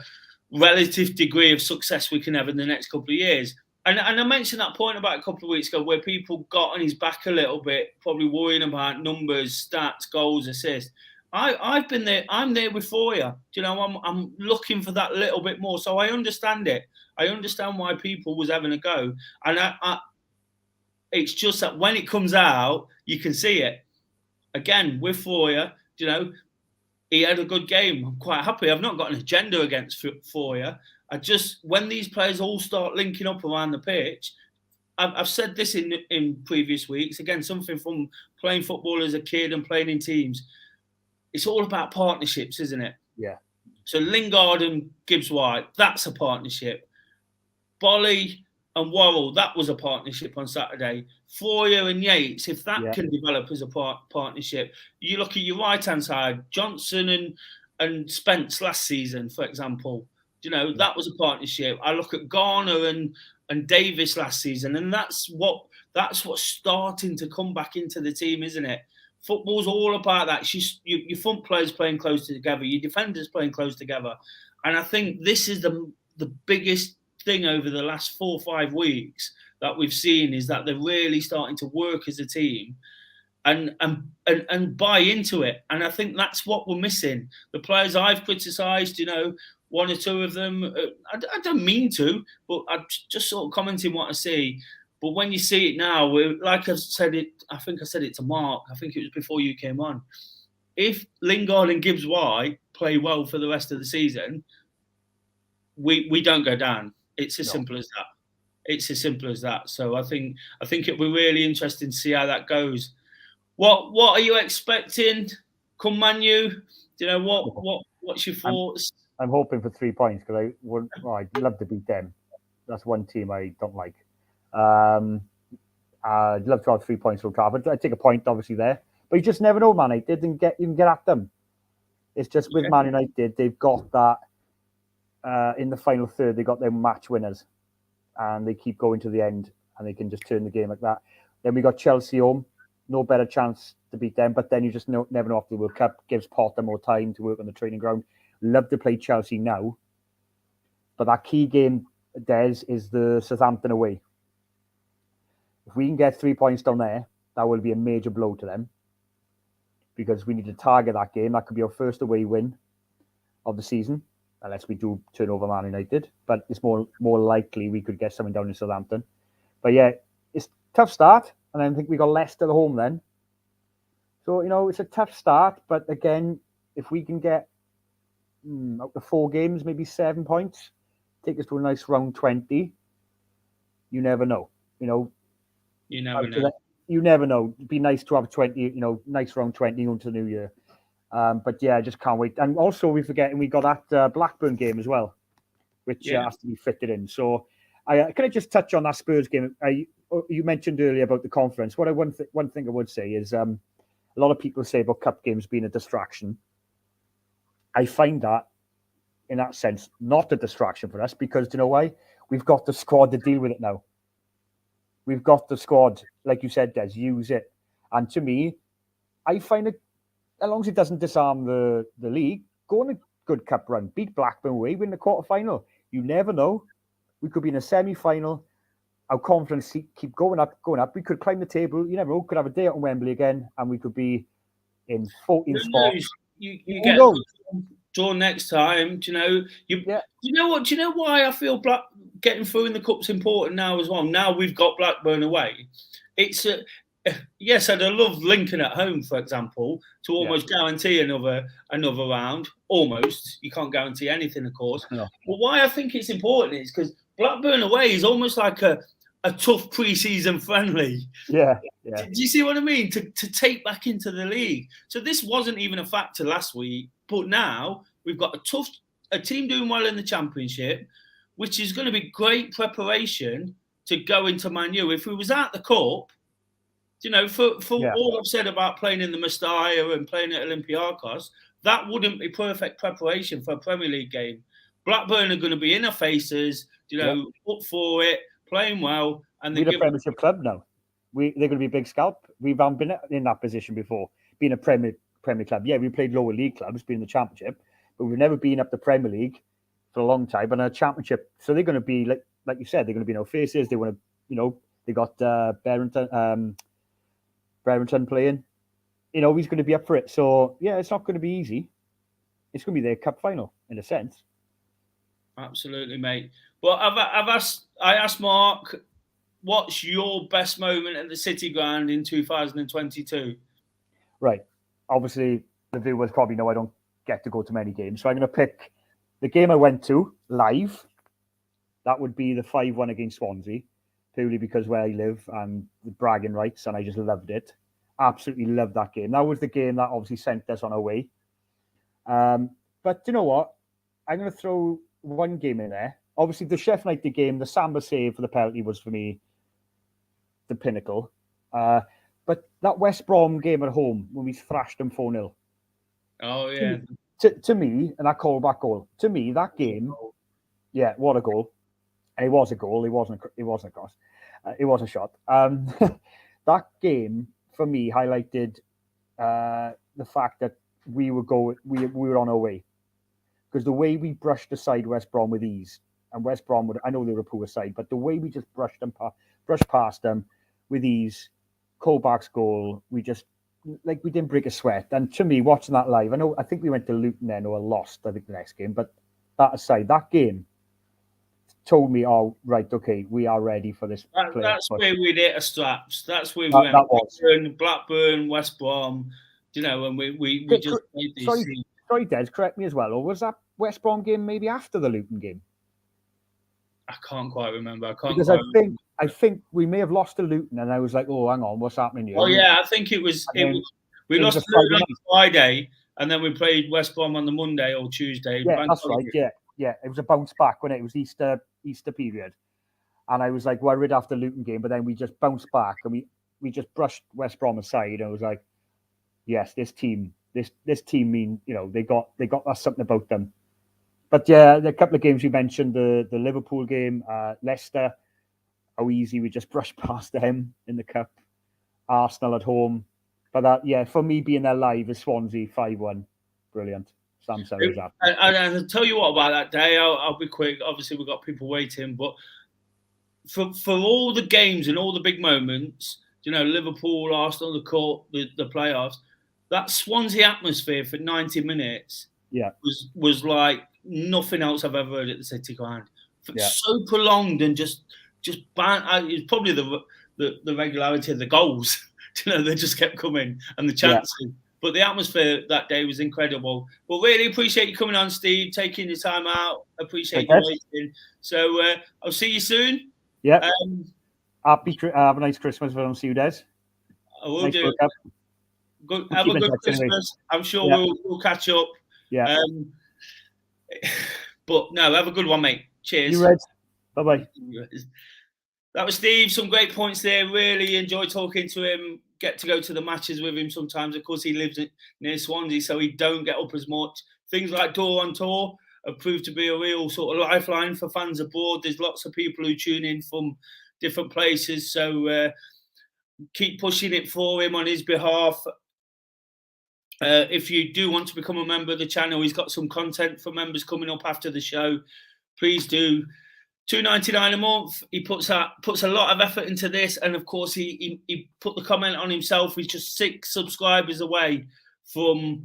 relative degree of success we can have in the next couple of years. And I mentioned that point about a couple of weeks ago where people got on his back a little bit, probably worrying about numbers, stats, goals, assists. I've been there. I'm there with Foyer. You know, I'm looking for that little bit more. So I understand it. I understand why people was having a go. And it's just that when it comes out, you can see it. Again, with Foyer, you know, he had a good game. I'm quite happy. I've not got an agenda against Foyer. When these players all start linking up around the pitch, I've said this in previous weeks. Again, something from playing football as a kid and playing in teams. It's all about partnerships, isn't it? Yeah. So Lingard and Gibbs White, that's a partnership. Bolly and Worrell, that was a partnership on Saturday. Foyer and Yates, if that can develop as a partnership. You look at your right-hand side, Johnson and Spence last season, for example. You know, that was a partnership. I look at Garner and Davis last season, and that's what's starting to come back into the team, isn't it? Football's all about that. Your front players playing close together, your defenders playing close together. And I think this is the biggest thing over the last 4 or 5 weeks that we've seen is that they're really starting to work as a team and buy into it. And I think that's what we're missing. The players I've criticised, you know, 1 or 2 of them, I don't mean to, but I'm just sort of commenting what I see. But when you see it now, like I said it, I think I said it to Mark, I think it was before you came on. If Lingard and Gibbs White play well for the rest of the season, we don't go down. It's as simple as that. It's as simple as that. So I think it'll be really interesting to see how that goes. What are you expecting? Come Man U? You know, what's your thoughts? I'm hoping for 3 points because I'd love to beat them. That's one team I don't like. I'd love to have 3 points from Trafford. I'd take a point, obviously, there. But you just never know, Man United, and you can get at them. It's just with Man United, they've got that in the final third, they got their match winners. And they keep going to the end, and they can just turn the game like that. Then we got Chelsea home. No better chance to beat them. But then you just never know after the World Cup. Gives Potter more time to work on the training ground. Love to play Chelsea now. But that key game, Des, is the Southampton away. If we can get 3 points down there, that will be a major blow to them. Because we need to target that game. That could be our first away win of the season. Unless we do turn over Man United. But it's more likely we could get something down in Southampton. But yeah, it's a tough start. And I think we got Leicester at home then. So, you know, it's a tough start. But again, if we can get out of 4 games, maybe 7 points, take us to a nice round 20, you never know. You know, you never know. You never know. It'd be nice to have 20, you know, nice round 20 into the new year. But yeah, I just can't wait. And also, we're forgetting we got that Blackburn game as well, which has to be fitted in. So, can I just touch on that Spurs game? You mentioned earlier about the conference. One thing I would say is a lot of people say about cup games being a distraction. I find that, in that sense, not a distraction for us because, do you know why? we've got the squad to deal with it now. We've got the squad, like you said, Des, use it. And to me, I find it, as long as it doesn't disarm the league, go on a good cup run, beat Blackburn away, win the quarter-final. You never know. We could be in a semi-final. Our confidence keep going up. We could climb the table. You never know. Could have a day out in Wembley again, and we could be in 14 spots. You get a draw next time. Do you know what? Do you know why I feel getting through in the cup's important now as well? Now we've got Blackburn away. It's yes, I'd have loved Lincoln at home, for example, to almost guarantee another round. Almost, you can't guarantee anything, of course. No. But why I think it's important is because Blackburn away is almost like a tough pre-season friendly. Yeah. Do you see what I mean? To take back into the league. So this wasn't even a factor last week, but now we've got a team doing well in the Championship, which is going to be great preparation to go into Man U. If we was at the Cup, for all I've said about playing in the Mestalla and playing at Olympiacos, that wouldn't be perfect preparation for a Premier League game. Blackburn are going to be in our faces, up for it, playing well, and we're a Premiership club now. They're going to be a big scalp. We haven't been in that position before, being a Premier club. Yeah, we played lower league clubs, being in the Championship, but we've never been up the Premier League for a long time. And a Championship, so they're going to be like you said, they're going to be in our faces. They want to, they got Brereton playing. He's going to be up for it. So yeah, it's not going to be easy. It's going to be their cup final in a sense. Absolutely, mate. Well, I asked Mark, what's your best moment at the City Ground in 2022? Right. Obviously, the viewers probably know I don't get to go to many games, so I'm going to pick the game I went to live. That would be the 5-1 against Swansea, purely because where I live and the bragging rights, and I just loved it. Absolutely loved that game. That was the game that obviously sent us on our way. But you know what? I'm going to throw one game in there. Obviously, the Sheffield United game, the Samba save for the penalty was, for me, the pinnacle. But that West Brom game at home, when we thrashed them 4-0. Oh, yeah. To me, and that callback goal, to me, that game, yeah, what a goal. And it was a goal. It wasn't a cross. It was a shot. That game, for me, highlighted the fact that we were on our way. Because the way we brushed aside West Brom with ease, and West Brom I know they were a poor side, but the way we just brushed past them with ease, Colback's goal, we didn't break a sweat. And to me, watching that live, I think we went to Luton then or lost, I think, the next game. But that aside, that game told me, oh, right, okay, we are ready for this. That's where we hit our straps. That's where we went. Blackburn, West Brom, and we just made these things. Sorry, Des, correct me as well. Or was that West Brom game maybe after the Luton game? I can't quite remember. I think we may have lost to Luton, and I was like, oh, hang on, what's happening here? Oh, yeah, I think it was we lost to Luton on Friday, and then we played West Brom on the Monday or Tuesday. Yeah, that's right, yeah. It was a bounce back when it was Easter period. And I was like worried after the Luton game, but then we just bounced back, and we just brushed West Brom aside, and I was like, yes, this team mean, they got something about them. But yeah, the couple of games you mentioned, the Liverpool game, Leicester, how easy we just brushed past them in the cup. Arsenal at home. But that, yeah, for me being there live is Swansea 5-1. Brilliant. Sam Sellers up. And I'll tell you what about that day. I'll be quick. Obviously, we've got people waiting, but for all the games and all the big moments, Liverpool, Arsenal, the court, the playoffs, that Swansea atmosphere for 90 minutes was like nothing else I've ever heard at the City Ground. So prolonged and just it's probably the regularity of the goals. They just kept coming and the chances. Yeah. But the atmosphere that day was incredible. But really appreciate you coming on, Steve, taking your time out. Appreciate you waiting. So I'll see you soon. Yeah. Have a nice Christmas if I don't see you, Des. I will do. Have a good Christmas. Anyway. I'm sure we'll catch up. Yeah. But no, have a good one, mate. Cheers. You, Red. Bye-bye. That was Steve. Some great points there. Really enjoy talking to him. Get to go to the matches with him sometimes. Of course, he lives near Swansea, so he don't get up as much. Things like DoreOnTour. have proved to be a real sort of lifeline for fans abroad. There's lots of people who tune in from different places, so keep pushing it for him on his behalf. If you do want to become a member of the channel, he's got some content for members coming up after the show. Please do. $2.99 a month. He puts a lot of effort into this, and of course, he put the comment on himself. He's just 6 subscribers away from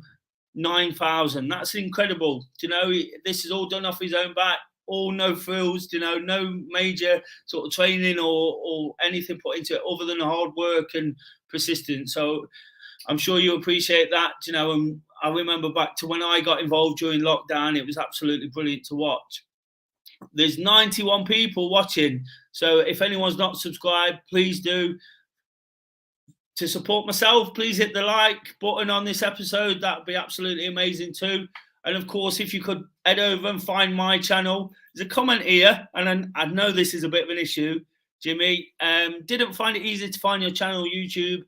9,000. That's incredible. You know, this is all done off his own back. All no frills. You know, no major sort of training or anything put into it other than hard work and persistence. So I'm sure you appreciate that. You know, and I remember back to when I got involved during lockdown. It was absolutely brilliant to watch. There's 91 people watching, so if anyone's not subscribed, please do. To support myself, please hit the like button on this episode. That would be absolutely amazing too. And of course, if you could head over and find my channel, there's a comment here, and I know this is a bit of an issue, Jimmy. Didn't find it easy to find your channel on YouTube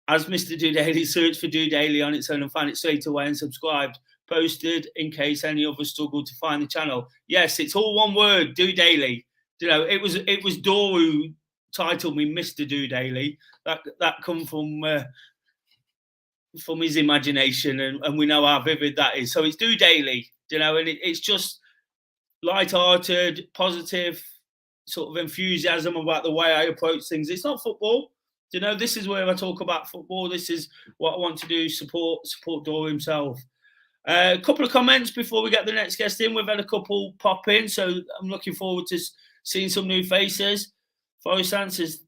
as Mr. Do Daily. Search for Do Daily on its own and find it straight away and subscribed. Posted in case any of us struggle to find the channel. Yes, it's all one word, Do Daily. You know, it was Dore who titled me Mr. Do Daily. That come from his imagination, and we know how vivid that is. So it's Do Daily, you know, and it's just light-hearted, positive sort of enthusiasm about the way I approach things. It's not football. You know, this is where I talk about football. This is what I want to do, support Dore himself. A couple of comments before we get the next guest in. We've had a couple pop in, so I'm looking forward to seeing some new faces. Forest says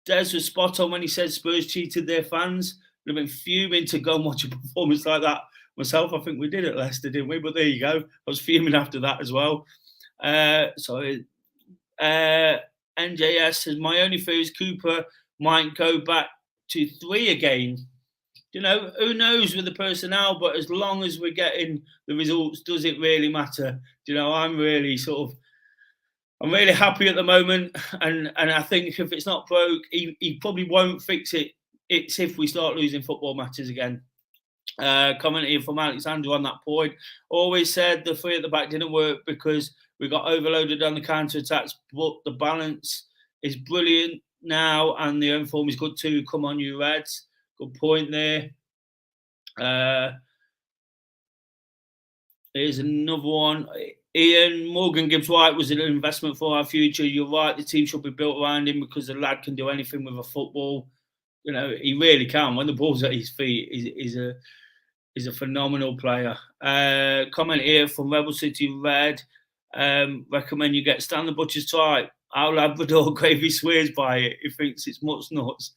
Des was spot on when he said Spurs cheated their fans. Would have been fuming to go and watch a performance like that myself. I think we did at Leicester, didn't we? But there you go. I was fuming after that as well. NJS says, my only fear is Cooper might go back to 3 again. You know, who knows with the personnel, but as long as we're getting the results, does it really matter? You know, I'm really happy at the moment, and I think if it's not broke, he probably won't fix it. It's if we start losing football matches again. Commenting from Alexander on that point, always said the 3 at the back didn't work because we got overloaded on the counter-attacks, but the balance is brilliant now, and the own form is good too. Come on, you Reds. Good point there. Here's another one. Ian, Morgan Gibbs-White was an investment for our future. You're right. The team should be built around him because the lad can do anything with a football. You know, he really can. When the ball's at his feet, he's a phenomenal player. Comment here from Rebel City Red. Recommend you get Stan the Butcher's Tripe. Our Labrador Gravy swears by it. He thinks it's much nuts.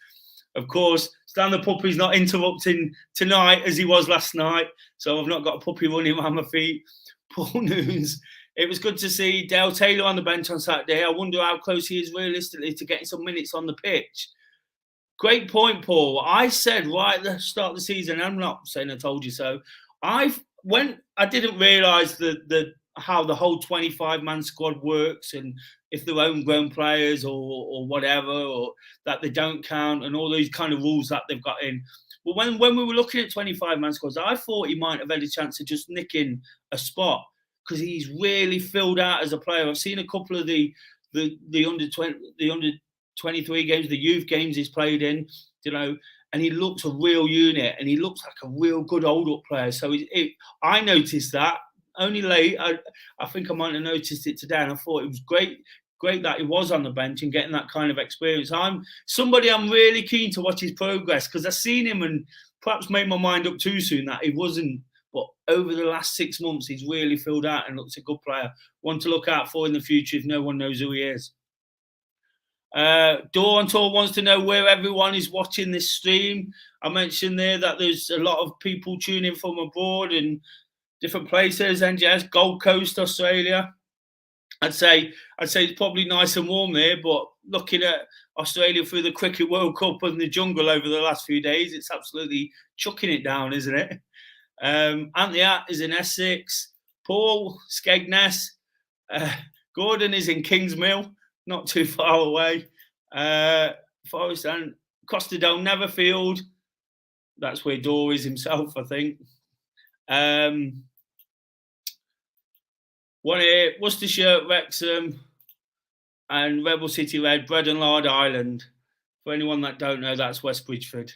Of course, Stan the Puppy's not interrupting tonight as he was last night, so I've not got a puppy running around my feet. Paul Noons, it was good to see Dale Taylor on the bench on Saturday. I wonder how close he is realistically to getting some minutes on the pitch. Great point, Paul. I said right at the start of the season, I'm not saying I told you so, I didn't realise how the whole 25-man squad works, and if they're homegrown players or whatever, or that they don't count, and all these kind of rules that they've got in. But when we were looking at 25-man squads, I thought he might have had a chance of just nicking a spot because he's really filled out as a player. I've seen a couple of the under 23 games, the youth games he's played in, you know, and he looks a real unit, and he looks like a real good hold-up player. So I noticed that. Only late, I think I might have noticed it today, and I thought it was great that he was on the bench and getting that kind of experience. I'm really keen to watch his progress because I've seen him and perhaps made my mind up too soon that he wasn't. But over the last 6 months, he's really filled out and looks a good player. One to look out for in the future if no one knows who he is. DoreOnTour wants to know where everyone is watching this stream. I mentioned there that there's a lot of people tuning from abroad and different places. NGS, Gold Coast, Australia. I'd say it's probably nice and warm there, but looking at Australia through the Cricket World Cup and the jungle over the last few days, it's absolutely chucking it down, isn't it? Anthony is in Essex. Paul, Skegness. Gordon is in Kingsmill, not too far away. Forest and Costadale, Netherfield. That's where Dore is himself, I think. One here, Worcestershire, Wrexham, and Rebel City Red, Bread and Lard Island. For anyone that don't know, that's West Bridgeford.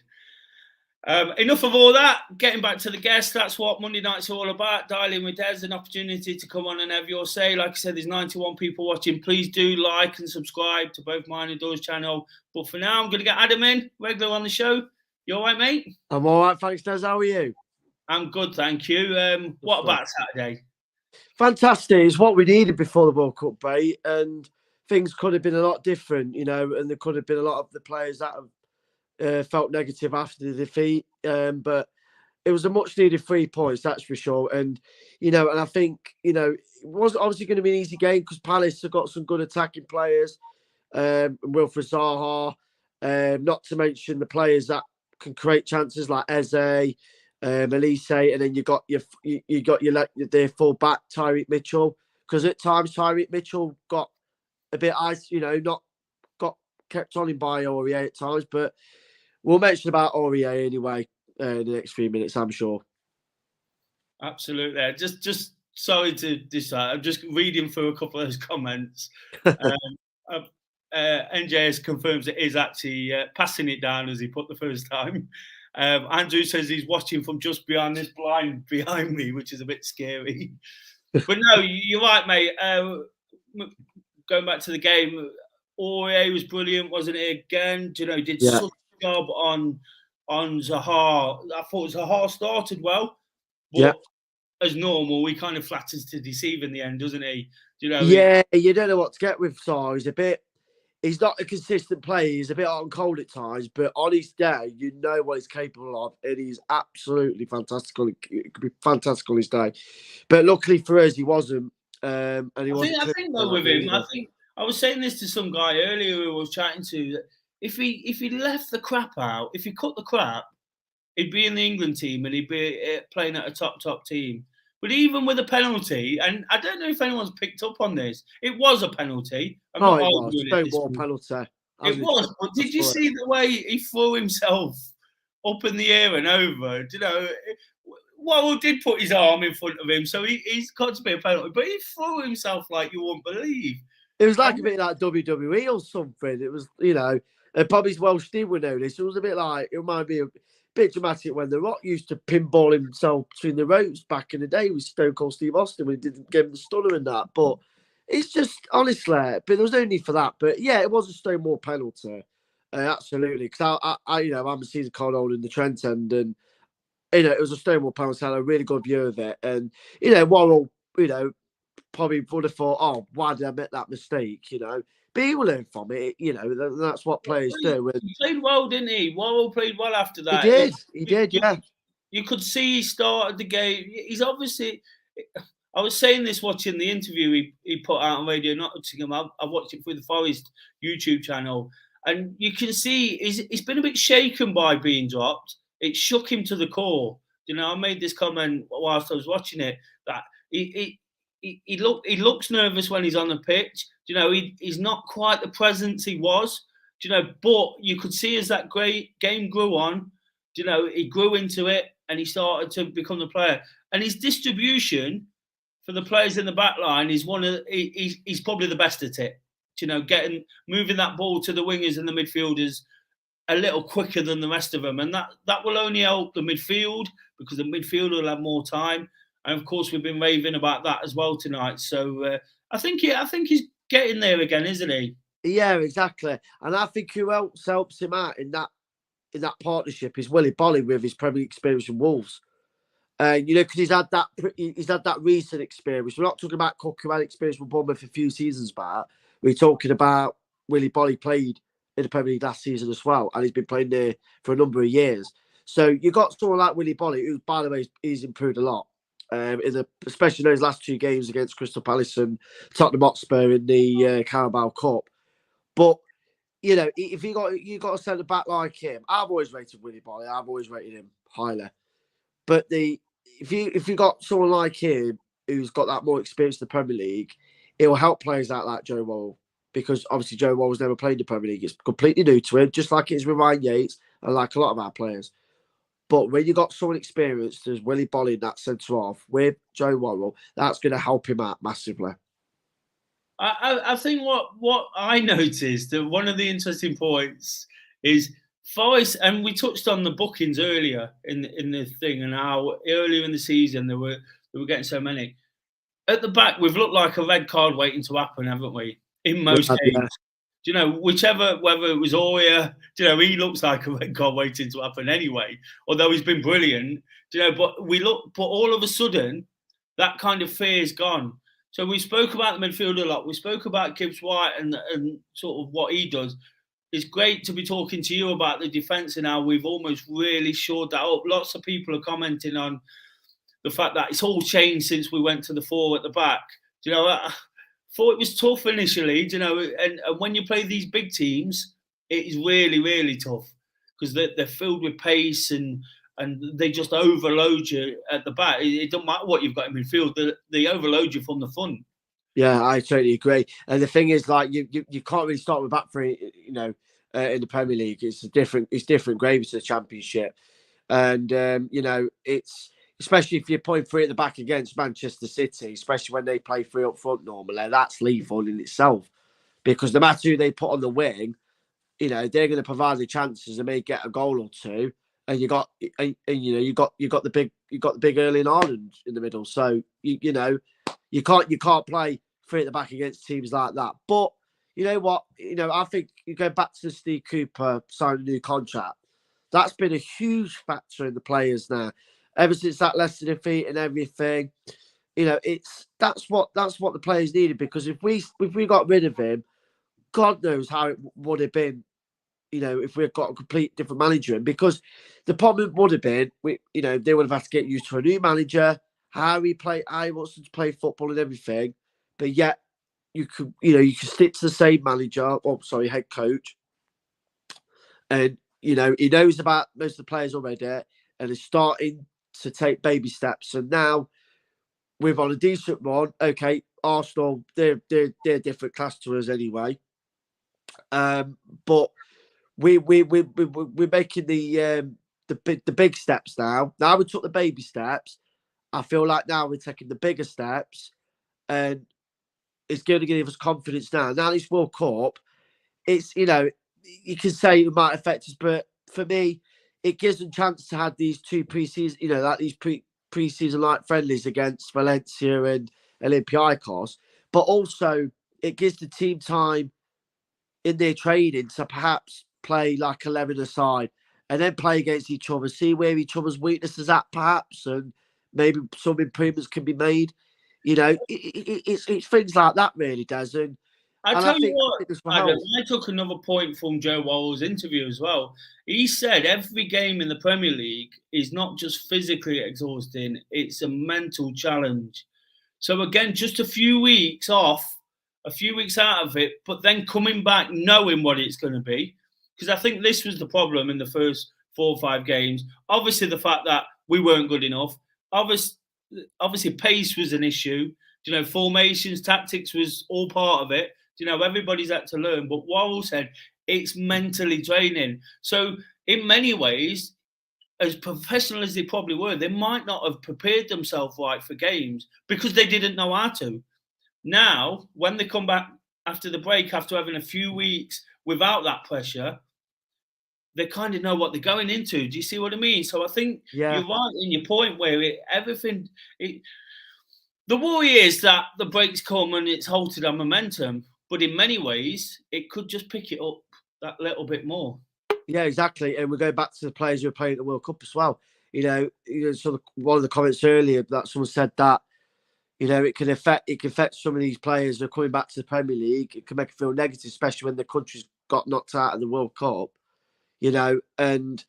Enough of all that. Getting back to the guests, that's what Monday nights are all about. Dialing with Des, an opportunity to come on and have your say. Like I said, there's 91 people watching. Please do like and subscribe to both mine and Door's channel. But for now, I'm going to get Adam in, regular on the show. You all right, mate? I'm all right, thanks, Des. How are you? I'm good, thank you. What about Saturday? Fantastic. It's what we needed before the World Cup break, and things could have been a lot different, you know, and there could have been a lot of the players that have felt negative after the defeat. But it was a much needed 3 points, that's for sure. And, you know, and I think, you know, it wasn't obviously going to be an easy game because Palace have got some good attacking players, Wilfred Zaha, not to mention the players that can create chances like Eze, Elise, and then you got your their full back Tyreek Mitchell, because at times Tyreek Mitchell got a bit not got kept on him by Aurier at times, but we'll mention about Aurier anyway in the next few minutes, I'm sure. Absolutely. Just sorry to decide. I'm just reading through a couple of those comments. NJS confirms it is actually passing it down as he put the first time. Andrew says he's watching from just behind this blind behind me, which is a bit scary. But no, you're right, mate. Going back to the game, Aurier was brilliant, wasn't he? Again, you know, he did such a job on Zaha. I thought Zaha started well, but as normal, he kind of flatters to deceive in the end, doesn't he? You know, you don't know what to get with Zaha. He's not a consistent player. He's a bit hot and cold at times, but on his day, you know what he's capable of, and he's absolutely fantastical. It could be fantastic on his day, but luckily for us, he wasn't. And he wasn't. I think though with him, I think I was saying this to some guy earlier who I was chatting to, that if he left the crap out, if he cut the crap, he'd be in the England team and he'd be playing at a top team. But even with a penalty, and I don't know if anyone's picked up on this, it was a penalty. It was a Stonewall penalty. It was, but did you see the way he threw himself up in the air and over? You know, Worrell did put his arm in front of him, so he's got to be a penalty. But he threw himself like you wouldn't believe. It was like a bit like WWE or something. It was, you know, probably Welsh team would know this. It was a bit like, it might be a bit dramatic when The Rock used to pinball himself between the ropes back in the day with Stone Cold Steve Austin when he didn't give him the stunner and that. But it's just, honestly, but there was no need for that. But yeah, it was a Stonewall penalty. Absolutely. Because I haven't seen the Connell in the Trent End, and, you know, it was a Stonewall penalty. I had a really good view of it. And, you know, Worrell, you know, probably would have thought, oh, why did I make that mistake, you know? But he will learn from it, you know, that's what players do. He played well, didn't he? Worrell played well after that. He did, yeah. You could see he started the game. He's obviously... I was saying this watching the interview he put out on Radio Nottingham. I watched it through the Forest YouTube channel. And you can see he's been a bit shaken by being dropped. It shook him to the core. You know, I made this comment whilst I was watching it, that he looks nervous when he's on the pitch. You know, he's not quite the presence he was. You know, but you could see as that great game grew on, you know, he grew into it and he started to become the player. And his distribution for the players in the back line is he's probably the best at it. You know, moving that ball to the wingers and the midfielders a little quicker than the rest of them, and that will only help the midfield because the midfield will have more time. And of course, we've been raving about that as well tonight. So I think he's getting there again, isn't he? Yeah, exactly. And I think who else helps him out in that partnership is Willie Bolly with his Premier League experience in Wolves. You know, because he's had that recent experience. We're not talking about Cook, who had experience with Bournemouth a few seasons back. We're talking about Willie Bolly played in the Premier League last season as well, and he's been playing there for a number of years. So you got someone like Willie Bolly, who, by the way, he's improved a lot. Especially in those last 2 games against Crystal Palace and Tottenham Hotspur in the Carabao Cup. But you know, if you got a centre back like him, I've always rated Willie Bolly. I've always rated him highly. But if you got someone like him who's got that more experience in the Premier League, it will help players like Joe Worrell, because obviously Joe Worrell's never played in the Premier League. It's completely new to him, just like it is with Ryan Yates and like a lot of our players. But when you got someone experienced as Willie Bolly in that centre half with Joe Worrell, that's going to help him out massively. I think what I noticed that one of the interesting points is Forest, and we touched on the bookings earlier in the thing, and how earlier in the season they were getting so many. At the back, we've looked like a red card waiting to happen, haven't we? In most games. Do you know, whether it was Oya, do you know, he looks like a red card waiting to happen anyway, although he's been brilliant. Do you know, but all of a sudden, that kind of fear is gone. So we spoke about the midfield a lot. We spoke about Gibbs White and sort of what he does. It's great to be talking to you about the defence and how we've almost really shored that up. Lots of people are commenting on the fact that it's all changed since we went to the 4 at the back. Do you know, I thought it was tough initially, do you know, and when you play these big teams, it is really, really tough because they're filled with pace and they just overload you at the back. It doesn't matter what you've got in midfield; they overload you from the front. Yeah, I totally agree. And the thing is, like, you can't really start with back three, you know, in the Premier League. It's different gravy to the Championship, and you know, it's especially if you're putting 3 at the back against Manchester City, especially when they play 3 up front normally, that's lethal in itself. Because no matter who they put on the wing, you know, they're going to provide the chances and may get a goal or two. And you got the big Erling Haaland in the middle. So you know, you can't play 3 at the back against teams like that. But you know what? You know, I think you go back to Steve Cooper signing a new contract. That's been a huge factor in the players now. Ever since that Leicester defeat and everything, you know, that's what the players needed. Because if we got rid of him, God knows how it would have been. You know, if we had got a complete different manager in, because the problem would have been, they would have had to get used to a new manager, how he wants to play football and everything. But yet, you could stick to the same head coach, and you know he knows about most of the players already, and is starting to take baby steps. And now we're on a decent run. Okay, Arsenal, they're a different class to us anyway, but. We're making the big steps now. Now we took the baby steps. I feel like now we're taking the bigger steps, and it's going to give us confidence now. Now this World Cup, it's, you know, you can say it might affect us, but for me, it gives them a chance to have these 2 pre-season, you know, like these pre-season like friendlies against Valencia and Olympiacos, but also it gives the team time in their training to perhaps play like 11 aside and then play against each other, see where each other's weaknesses at perhaps, and maybe some improvements can be made. You know, it's things like that really, Des. And I took another point from Joe Worrell's interview as well. He said every game in the Premier League is not just physically exhausting, it's a mental challenge. So again, just a few weeks off, a few weeks out of it, but then coming back knowing what it's going to be. Because I think this was the problem in the first 4 or 5 games. Obviously, the fact that we weren't good enough. Obviously, pace was an issue. You know, formations, tactics was all part of it. You know, everybody's had to learn. But Worrell said it's mentally draining. So in many ways, as professional as they probably were, they might not have prepared themselves right for games because they didn't know how to. Now, when they come back after the break, after having a few weeks without that pressure, they kind of know what they're going into. Do you see what I mean? So I think you're right in your point where the worry is that the breaks come and it's halted our momentum. But in many ways, it could just pick it up that little bit more. Yeah, exactly. And we go back to the players who are playing at the World Cup as well. You know, sort of one of the comments earlier that someone said that, you know, it can affect some of these players who are coming back to the Premier League. It can make it feel negative, especially when the country's got knocked out of the World Cup. You know, and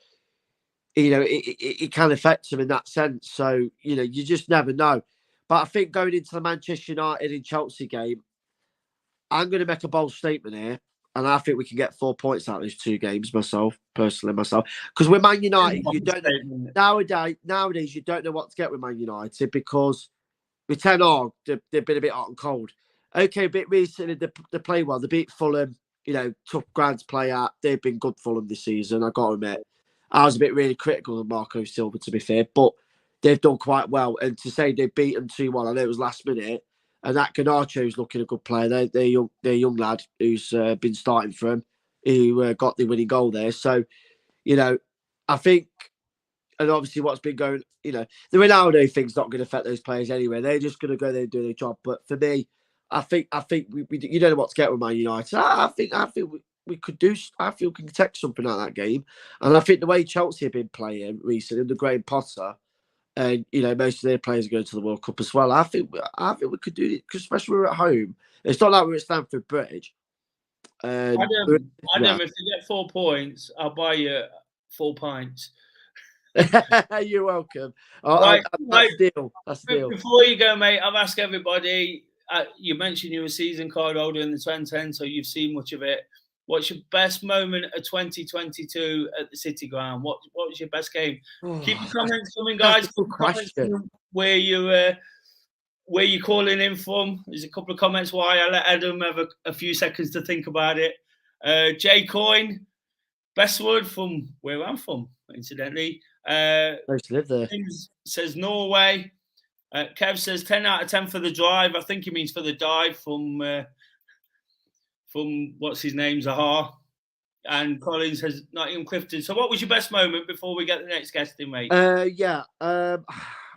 you know it can affect them in that sense. So you know, you just never know. But I think going into the Manchester United and Chelsea game, I'm going to make a bold statement here, and I think we can get 4 points out of these 2 games. Personally, because with Man United, you don't nowadays you don't know what to get with Man United because with Ten Hag, they've been a bit hot and cold. Okay, a bit recently they play well. They beat Fulham. You know, tough ground to play at. They've been good Fulham this season, I got to admit. I was a bit really critical of Marco Silva, to be fair, but they've done quite well. And to say they've beaten 2-1, I know it was last minute, and that Garnacho's looking a good player. They're young lad who's been starting for him, who got the winning goal there. So, you know, I think, and obviously what's been going, you know, the Ronaldo thing's not going to affect those players anyway. They're just going to go there and do their job. But for me, I think we you don't know what to get with Man United. I think we could do. I feel we can take something out of that game. And I think the way Chelsea have been playing recently under Graham Potter, and you know most of their players are going to the World Cup as well. I think we could do it, because especially we're at home. It's not like we're at Stamford Bridge. Adam, if you get 4 points, I'll buy you 4 pints. You're welcome. Right, that's the deal. That's the deal. Before you go, mate, I've asked everybody. You mentioned you were a season card holder in the 2010, so you've seen much of it. What's your best moment of 2022 at the City Ground? What was your best game? Keep your comments coming, guys. Where you calling in from? There's a couple of comments. Why I let Adam have a few seconds to think about it. Jay Coyne, Bestwood, from where I'm from, incidentally. I used to live there. Says Norway. Kev says 10 out of 10 for the drive. I think he means for the dive from what's his name, Zaha. And Collins has Nottingham Clifton. So what was your best moment before we get the next guest in, mate?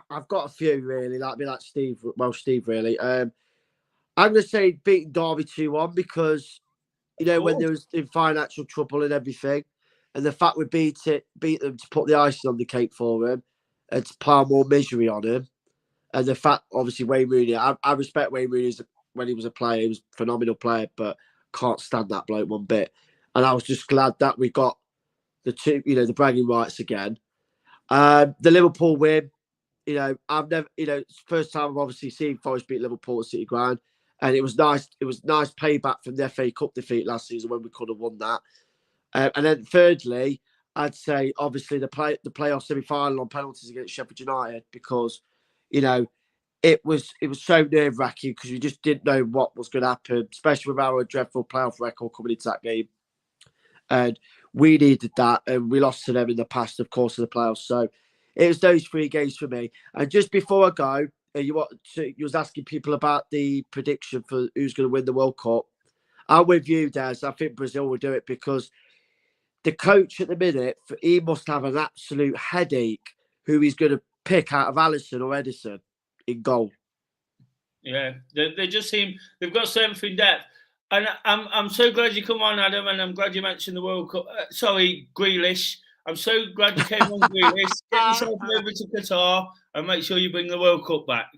I've got a few really, like Steve. Well, Steve really. I'm going to say beating Derby 2-1 because, you know, when there was in financial trouble and everything, and the fact we beat them to put the icing on the cake for him and to pile more misery on him, and the fact, obviously, Wayne Rooney. I respect Wayne Rooney when he was a player. He was a phenomenal player, but can't stand that bloke one bit. And I was just glad that we got the two, you know, the bragging rights again. The Liverpool win. You know, I've never, you know, it's the first time I've obviously seen Forest beat Liverpool at City Ground, and it was nice. It was nice payback from the FA Cup defeat last season when we could have won that. And then thirdly, I'd say obviously the playoff semi-final on penalties against Sheffield United, because, you know, it was so nerve-wracking because we just didn't know what was going to happen, especially with our dreadful playoff record coming into that game. And we needed that, and we lost to them in the past, of course, in the playoffs. So it was those 3 games for me. And just before I go, you was asking people about the prediction for who's going to win the World Cup. I'm with you, Des. I think Brazil will do it because the coach at the minute, he must have an absolute headache who he's going to pick out of Alisson or Edison in goal. Yeah, they just seem they've got strength in depth. And I'm so glad you come on, Adam, and I'm glad you mentioned the World Cup. Sorry, Grealish. I'm so glad you came on, Grealish. Get yourself over to Qatar and make sure you bring the World Cup back.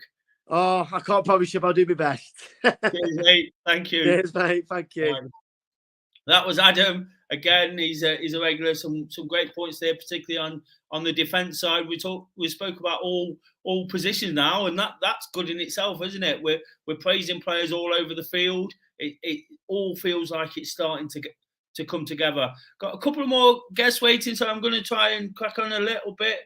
Oh, I can't promise you, but I'll do my best. Cheers, mate. Thank you. Cheers, mate. Thank you. That was Adam. Again, he's a regular. Some great points there, particularly on the defence side. We spoke about all positions now, and that's good in itself, isn't it? We're praising players all over the field. It all feels like it's starting to come together. Got a couple of more guests waiting, so I'm going to try and crack on a little bit.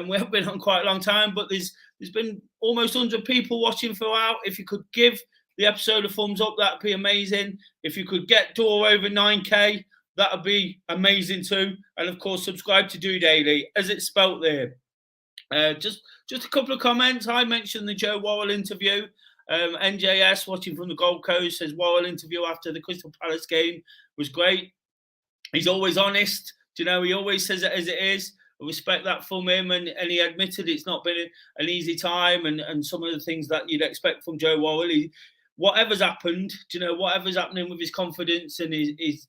We have been on quite a long time, but there's been almost 100 people watching throughout. If you could give the episode a thumbs up, that'd be amazing. If you could get Door over 9K, that'd be amazing too. And of course, subscribe to Do Daily, as it's spelt there. Just a couple of comments. I mentioned the Joe Worrell interview. NJS watching from the Gold Coast says Worrell interview after the Crystal Palace game was great. He's always honest. Do you know, he always says it as it is. I respect that from him, and he admitted it's not been an easy time, and some of the things that you'd expect from Joe Worrell. Whatever's happened, do you know, whatever's happening with his confidence and his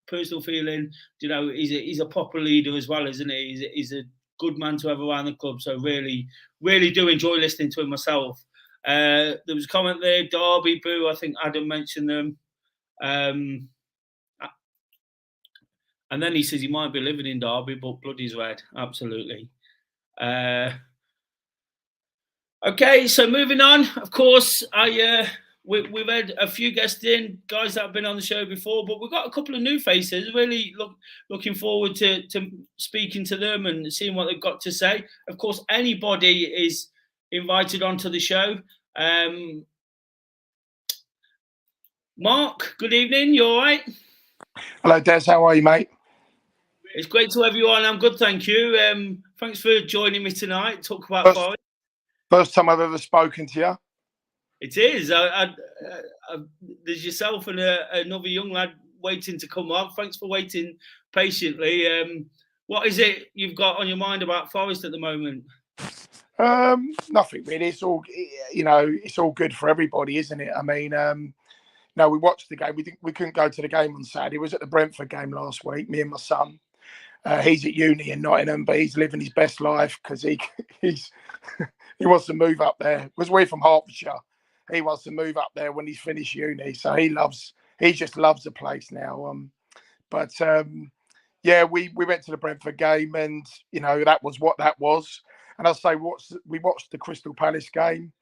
personal feeling, do you know, he's a proper leader as well, isn't he? He's a good man to have around the club. So really, really do enjoy listening to him myself. There was a comment there, Derby, boo. I think Adam mentioned them. And then he says he might be living in Derby, but blood is red. Absolutely. Okay, so moving on. Of course, we've had a few guests in, guys that have been on the show before, but we've got a couple of new faces. Really looking forward to speaking to them and seeing what they've got to say. Of course, anybody is invited onto the show. Mark, good evening. You all right? Hello, Des. How are you, mate? It's great to have you on. I'm good, thank you. Thanks for joining me tonight. Talk about Forest. First time I've ever spoken to you. It is. There's yourself and another young lad waiting to come on. Thanks for waiting patiently. What is it you've got on your mind about Forest at the moment? Nothing really. It's all, it's all good for everybody, isn't it? I mean, no, we watched the game. We couldn't go to the game on Saturday. We was at the Brentford game last week, me and my son. He's at uni in Nottingham, but he's living his best life because he wants to move up there. Because we're from Hertfordshire. He wants to move up there when he's finished uni. So he just loves the place now. Yeah, we went to the Brentford game, and that was what that was. And I'll say we watched the Crystal Palace game.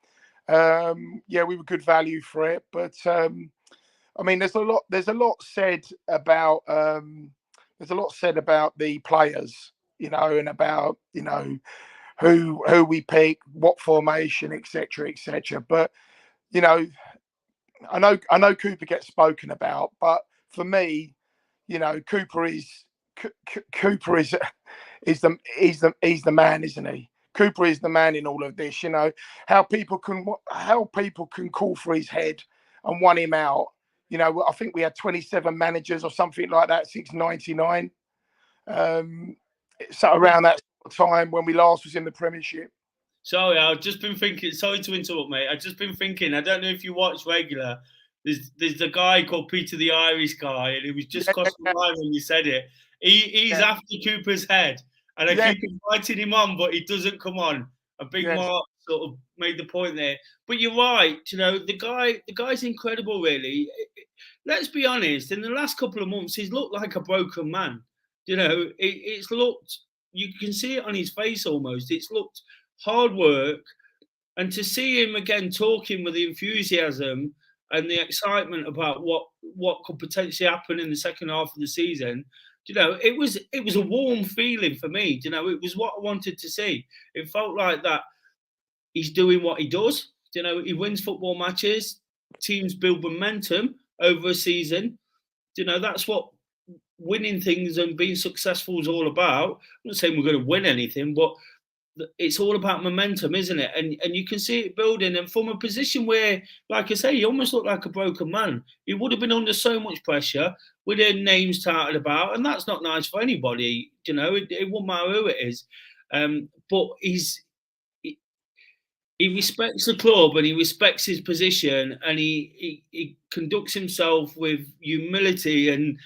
Yeah, we were good value for it, but I mean, there's a lot said about the players, and about who we pick, what formation, etc., etc. But I know Cooper gets spoken about, but for me, Cooper is the man, isn't he? Cooper is the man in all of this. How people can call for his head and want him out. I think we had 27 managers or something like that since '99. So around that time when we last was in the Premiership. Sorry, I've just been thinking. Sorry to interrupt, mate. I've just been thinking. I don't know if you watch regular. There's the guy called Peter the Irish guy, and he was just crossing the line when you said it. He's after Cooper's head, and I keep inviting him on, but he doesn't come on. A big Mark sort of made the point there. But you're right. The guy's incredible, really. Let's be honest. In the last couple of months, he's looked like a broken man. It's looked. You can see it on his face almost. It's looked hard work, and to see him again talking with the enthusiasm and the excitement about what could potentially happen in the second half of the season, it was a warm feeling for me. It was what I wanted to see. It felt like that he's doing what he does. He wins football matches, teams build momentum over a season. That's what winning things and being successful is all about. I'm not saying we're going to win anything, but it's all about momentum, isn't it? And you can see it building. And from a position where, like I say, he almost looked like a broken man. He would have been under so much pressure with their names touted about, and that's not nice for anybody. It won't matter who it is. But he respects the club and he respects his position, and he conducts himself with humility and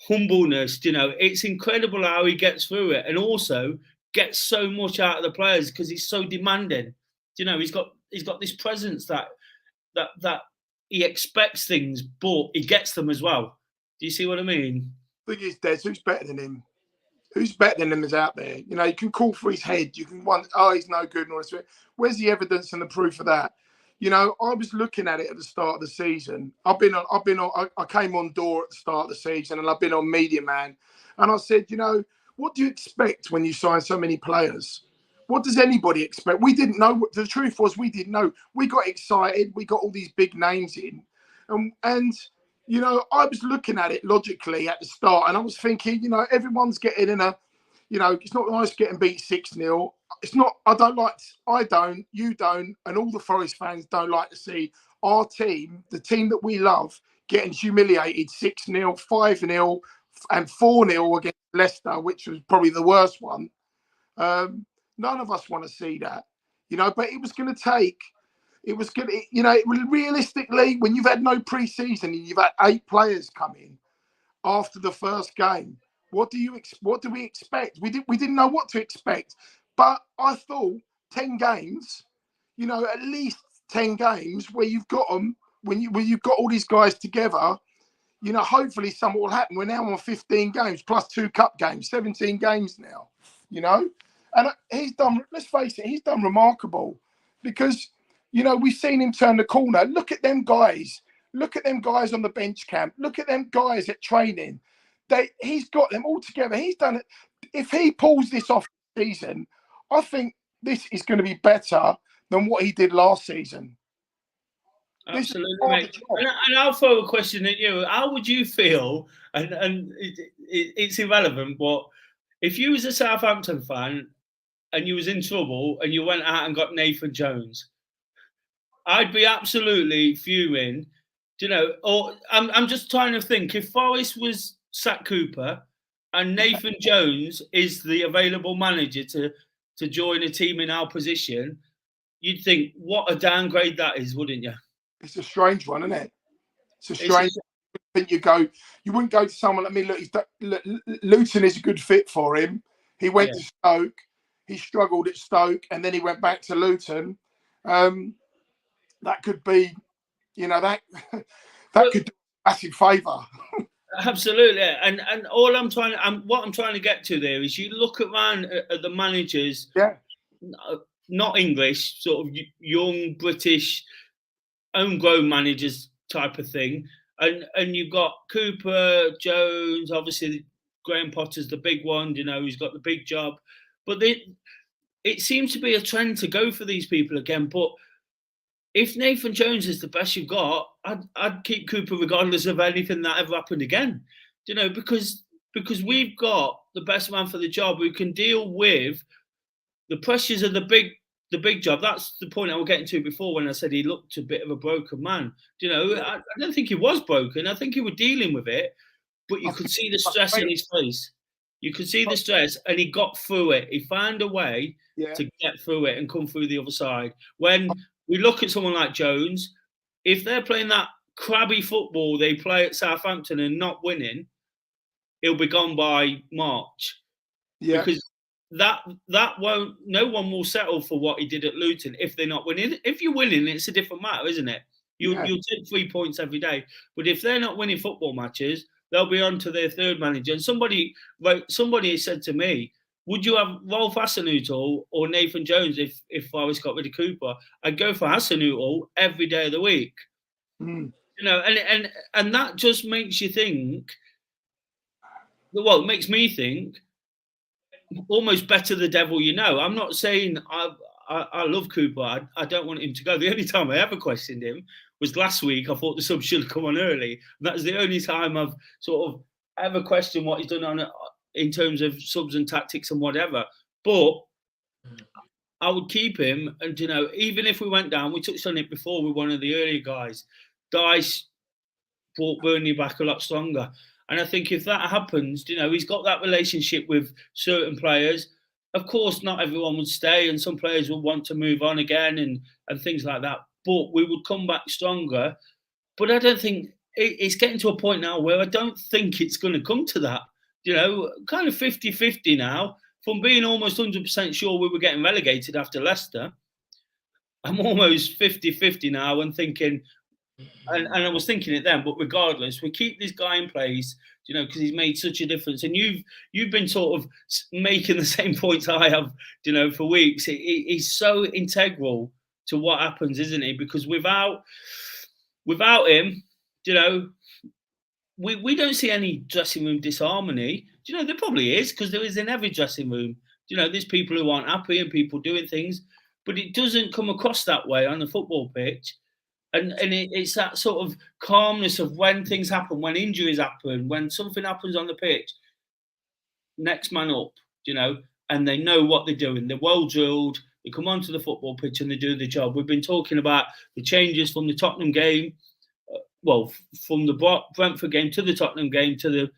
humbleness. It's incredible how he gets through it, and also gets so much out of the players because he's so demanding. He's got this presence that he expects things, but he gets them as well. Do you see what I mean? The thing is, Des, who's better than him? Who's better than him is out there. You can call for his head. You can want, he's no good and all this. Where's the evidence and the proof of that? I was looking at it at the start of the season. I came on Door at the start of the season, and I've been on Media Man, and I said, what do you expect when you sign so many players? What does anybody expect? We didn't know. The truth was, we didn't know. We got excited. We got all these big names in. And I was looking at it logically at the start, and I was thinking, everyone's getting in a, it's not nice getting beat 6-0. It's not, I don't, you don't, and all the Forest fans don't like to see our team, the team that we love, getting humiliated 6-0, 5-0, and 4-0 against Leicester, which was probably the worst one. None of us want to see that, but it was going to take, realistically, when you've had no pre-season and you've had 8 players come in after the first game, what do we expect? We didn't know what to expect, but I thought 10 games, at least 10 games where you've got them, when you've got all these guys together, hopefully something will happen. We're now on 15 games plus 2 cup games, 17 games now, and he's done, let's face it, he's done remarkable because, we've seen him turn the corner. Look at them guys. Look at them guys on the bench camp. Look at them guys at training. He's got them all together. He's done it. If he pulls this off this season, I think this is going to be better than what he did last season. Absolutely, mate. And I'll throw a question at you. How would you feel? And it's irrelevant, but if you was a Southampton fan and you was in trouble and you went out and got Nathan Jones, I'd be absolutely fuming. You know, or I'm just trying to think, if Forest was Sat Cooper and Nathan Jones is the available manager to join a team in our position, you'd think, what a downgrade that is, wouldn't you? It's a strange one, isn't it? It's a strange thing. You wouldn't go to someone like me. Look, Luton is a good fit for him. He went to Stoke. He struggled at Stoke, and then he went back to Luton. That could be, that could do a massive favour. Absolutely, and all what I'm trying to get to there is you look around at the managers, not English, sort of young British, homegrown managers type of thing, and you've got Cooper, Jones, obviously Graham Potter's the big one, he's got the big job, but it seems to be a trend to go for these people again. But if Nathan Jones is the best you've got, I'd keep Cooper regardless of anything that ever happened again, because we've got the best man for the job who can deal with the pressures of the big job. That's the point I was getting to before when I said he looked a bit of a broken man. I don't think he was broken. I think he was dealing with it, but you could see the stress in his face. You could see the stress, and he got through it. He found a way to get through it and come through the other side. When we look at someone like Jones, if they're playing that crabby football they play at Southampton and not winning, he'll be gone by March. Yeah. Because that won't. No one will settle for what he did at Luton if they're not winning. If you're winning, it's a different matter, isn't it? You'll take 3 points every day. But if they're not winning football matches, they'll be on to their third manager. And somebody said to me, would you have Rolf Hasenhüttl or Nathan Jones if Forest got rid of Cooper? I'd go for Hasenhüttl every day of the week. And that just makes you think. Well, it makes me think. Almost better the devil you know. I'm not saying I love Cooper. I don't want him to go. The only time I ever questioned him was last week. I thought the sub should have come on early. And that was the only time I've sort of ever questioned what he's done in terms of subs and tactics and whatever. But I would keep him. And, even if we went down, we touched on it before with one of the earlier guys. Dice brought Burnley back a lot stronger. And I think if that happens, he's got that relationship with certain players. Of course, not everyone would stay, and some players would want to move on again and things like that. But we would come back stronger. But I don't think it's getting to a point now where I don't think it's going to come to that. Kind of 50-50 now. From being almost 100% sure we were getting relegated after Leicester, I'm almost 50-50 now and thinking... And I was thinking it then, but regardless, we keep this guy in place, because he's made such a difference. And you've been sort of making the same points I have, for weeks. He's so integral to what happens, isn't he? Because without him, we don't see any dressing room disharmony. There probably is, because there is in every dressing room. There's people who aren't happy and people doing things, but it doesn't come across that way on the football pitch. And it's that sort of calmness of when things happen, when injuries happen, when something happens on the pitch, next man up, and they know what they're doing. They're well drilled. They come onto the football pitch and they do the job. We've been talking about the changes from the Tottenham game, from the Brentford game to the Tottenham game to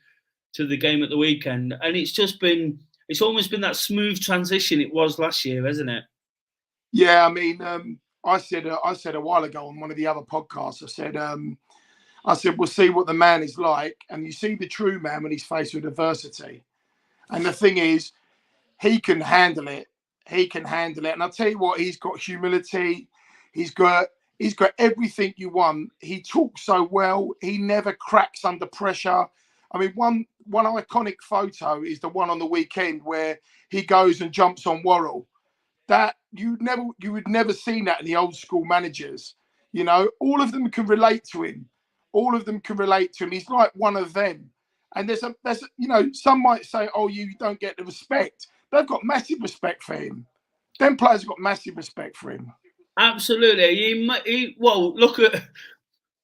the game at the weekend, and it's almost been that smooth transition it was last year, hasn't it? Yeah, I mean. I said a while ago on one of the other podcasts, I said, we'll see what the man is like. And you see the true man when he's faced with adversity. And the thing is, he can handle it. And I'll tell you what, he's got humility. He's got everything you want. He talks so well. He never cracks under pressure. I mean, one iconic photo is the one on the weekend where he goes and jumps on Worrell. That you would never see that in the old school managers. All of them can relate to him. He's like one of them. And there's some might say, oh, you don't get the respect. They've got massive respect for him. Them players have got massive respect for him. Absolutely. Well, look at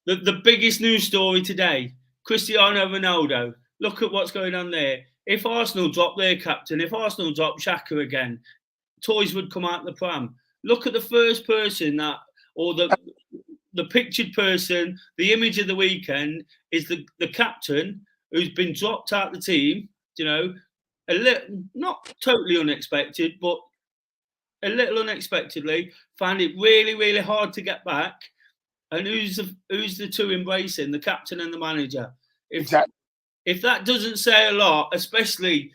the biggest news story today, Cristiano Ronaldo. Look at what's going on there. If Arsenal drop their captain, if Arsenal drop Xhaka again, toys would come out the pram. Look at the first person that, or the pictured person, the image of the weekend is the captain who's been dropped out the team, you know, a little, not totally unexpected, but a little unexpectedly, found it really, really hard to get back. And who's the two embracing, the captain and the manager? If that doesn't say a lot, especially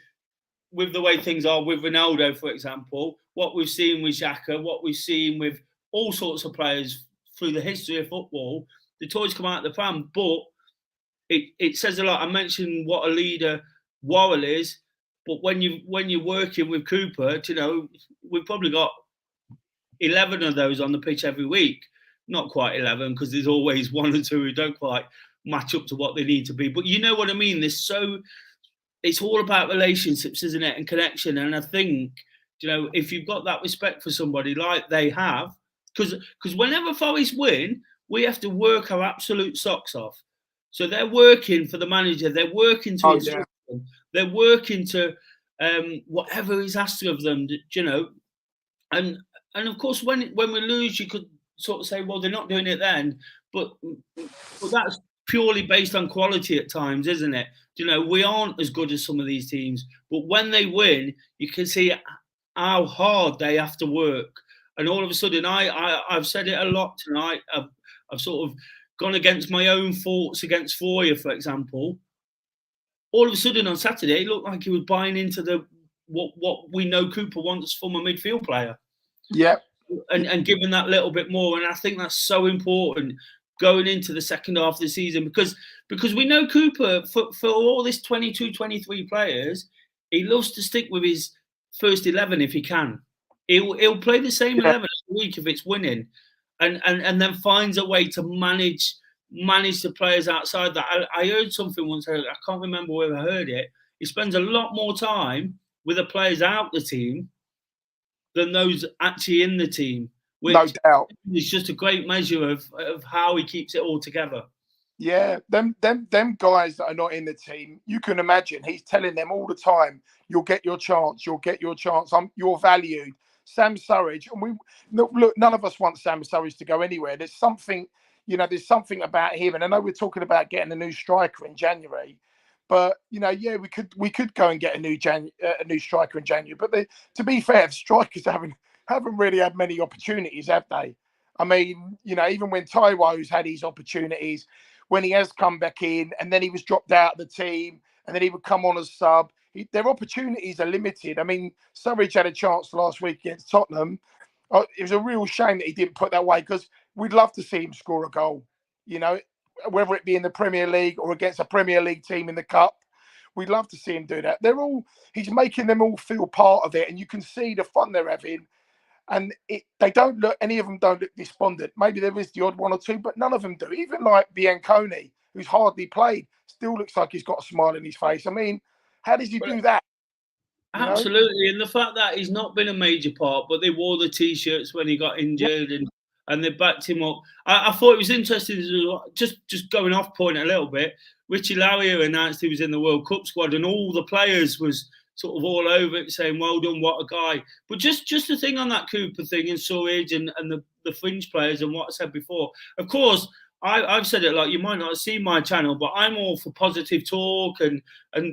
with the way things are with Ronaldo, for example, what we've seen with Xhaka, what we've seen with all sorts of players through the history of football, the toys come out the pram. But it says a lot. I mentioned what a leader Worrell is, but when you're working with Cooper, you know, we've probably got 11 of those on the pitch every week. Not quite 11, because there's always one or two who don't quite match up to what they need to be. But you know what I mean? It's all about relationships, isn't it? And connection. And I think, you know, if you've got that respect for somebody like they have, because whenever Forest win, we have to work our absolute socks off. So they're working for the manager. They're working to instruct them. They're working to whatever is asked of them, you know. And of course, when we lose, you could sort of say, well, they're not doing it then. But that's purely based on quality at times, isn't it? You know, we aren't as good as some of these teams. But when they win, you can see how hard they have to work. And all of a sudden, I've said it a lot tonight. I've sort of gone against my own thoughts against Foyer, for example. All of a sudden on Saturday, it looked like he was buying into what we know Cooper wants from a midfield player. Yeah. And giving that little bit more. And I think that's so important going into the second half of the season, because we know Cooper, for all this 22, 23 players, he loves to stick with his first 11 if he can. He'll play the same 11 every week if it's winning, and then finds a way to manage the players outside that. I heard something once, I can't remember where I heard it. He spends a lot more time with the players out the team than those actually in the team, which no doubt is just a great measure of how he keeps it all together. Yeah, them guys that are not in the team, you can imagine he's telling them all the time, you'll get your chance, you're valued. Sam Surridge, and look, none of us want Sam Surridge to go anywhere. There's something about him, and I know we're talking about getting a new striker in January, but you know, yeah, we could go and get a new striker in January. But to be fair, strikers haven't really had many opportunities, have they? I mean, you know, even when Taiwo's had his opportunities, when he has come back in and then he was dropped out of the team and then he would come on as sub, their opportunities are limited. I mean, Surridge had a chance last week against Tottenham. It was a real shame that he didn't put that away, because we'd love to see him score a goal, you know, whether it be in the Premier League or against a Premier League team in the Cup. We'd love to see him do that. He's making them all feel part of it, and you can see the fun they're having. And any of them don't look despondent. Maybe there is the odd one or two, but none of them do. Even like Bianconi, who's hardly played, still looks like he's got a smile in his face. I mean, how does he do that? Absolutely. And the fact that he's not been a major part, but they wore the T-shirts when he got injured, and they backed him up. I thought it was interesting, just going off point a little bit. Richie Lowry announced he was in the World Cup squad, and all the players was sort of all over it, saying, well done, what a guy. But just the thing on that Cooper thing and Surridge and the fringe players and what I said before, of course, I've said it, like, you might not have seen my channel, but I'm all for positive talk and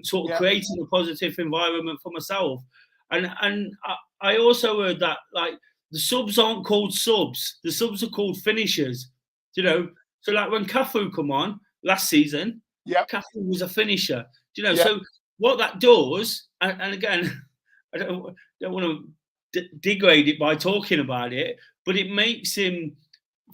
sort of creating a positive environment for myself. And I also heard that, like, the subs aren't called subs. The subs are called finishers, you know. So, like, when Cafu come on last season, Cafu was a finisher, you know. So what that does, and again, I don't want to degrade it by talking about it, but it makes him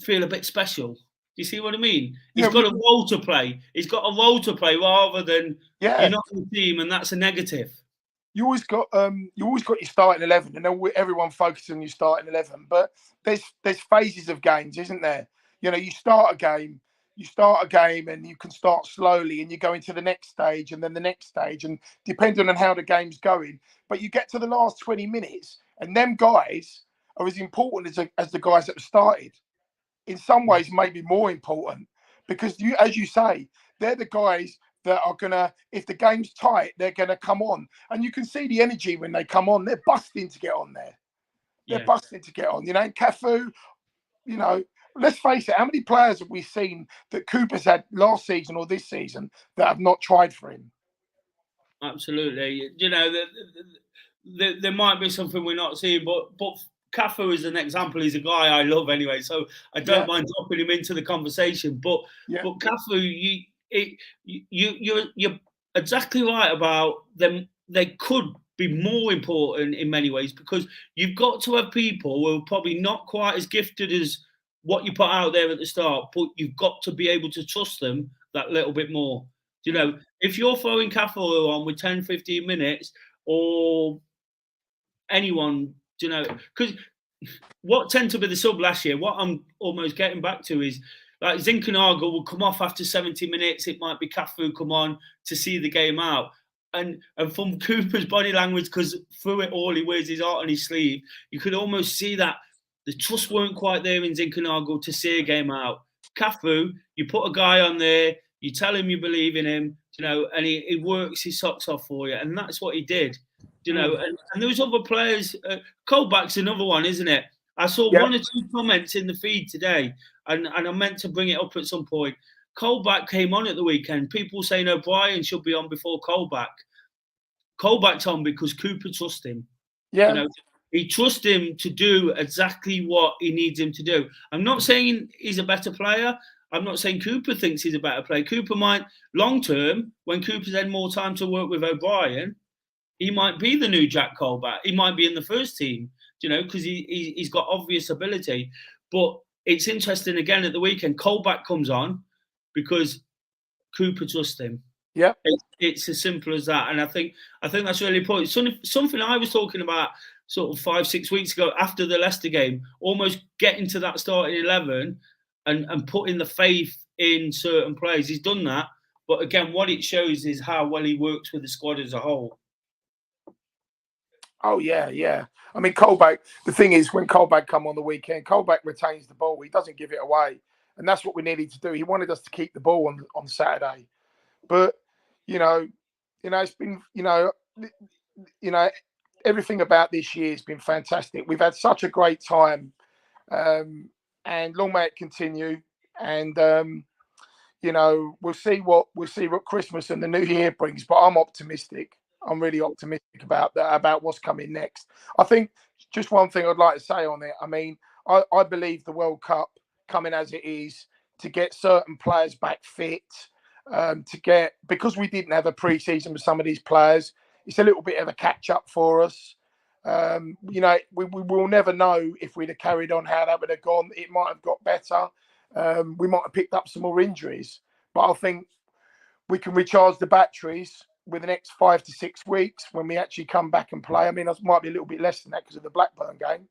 feel a bit special. You see what I mean? He's got a role to play. He's got a role to play rather than you're not in the team, and that's a negative. You always got your starting 11, and everyone focuses on your starting 11. But there's phases of games, isn't there? You know, you start a game, and you can start slowly, and you go into the next stage, and then the next stage, and depending on how the game's going. But you get to the last 20 minutes, and them guys are as important as the guys that have started. In some ways, maybe more important, because as you say, they're the guys that are gonna, if the game's tight, they're gonna come on, and you can see the energy when they come on. They're busting to get on there. They're busting to get on. You know, Cafu. You know, let's face it. How many players have we seen that Cooper's had last season or this season that have not tried for him? Absolutely. You know, there might be something we're not seeing, but Cafu is an example. He's a guy I love anyway, so I don't mind dropping him into the conversation. But Cafu, you're exactly right about them. They could be more important in many ways, because you've got to have people who are probably not quite as gifted as what you put out there at the start, but you've got to be able to trust them that little bit more. You know, if you're throwing Cafu on with 10, 15 minutes, or anyone, you know, because what tend to be the sub last year, what I'm almost getting back to is, like, Zinchenko will come off after 70 minutes. It might be Cafu come on to see the game out. And from Cooper's body language, because through it all he wears his heart on his sleeve, you could almost see that the trust weren't quite there in Zinchenko to see a game out. Cafu, you put a guy on there, you tell him you believe in him, you know, and he works his socks off for you, and that's what he did, you know. And there was other players. Colback's another one, isn't it? I saw one or two comments in the feed today, and I meant to bring it up at some point. Colback came on at the weekend. People saying O'Brien should be on before Colback. Colback's on because Cooper trusts him. Yeah. You know, he trusts him to do exactly what he needs him to do. I'm not saying he's a better player. I'm not saying Cooper thinks he's a better player. Cooper might, long term, when Cooper's had more time to work with O'Brien, he might be the new Jack Colback. He might be in the first team, you know, because he's got obvious ability. But it's interesting, again, at the weekend, Colback comes on because Cooper trusts him. Yeah, it's as simple as that, and I think that's really important. Something I was talking about sort of 5-6 weeks ago after the Leicester game, almost getting to that starting 11 and putting the faith in certain players. He's done that, but again, what it shows is how well he works with the squad as a whole. Oh yeah. I mean, Colback. The thing is, when Colback come on the weekend, Colback retains the ball. He doesn't give it away, and that's what we needed to do. He wanted us to keep the ball on Saturday. But it's been everything about this year has been fantastic. We've had such a great time, and long may it continue. And we'll see what Christmas and the New Year brings. But I'm optimistic. I'm really optimistic about that, about what's coming next. I think just one thing I'd like to say on it. I mean, I believe the World Cup coming as it is, to get certain players back fit. Because we didn't have a pre-season with some of these players, it's a little bit of a catch-up for us. We will never know if we'd have carried on how that would have gone. It might have got better. We might have picked up some more injuries, but I think we can recharge the batteries with the next 5 to 6 weeks when we actually come back and play. I mean, it might be a little bit less than that because of the Blackburn game,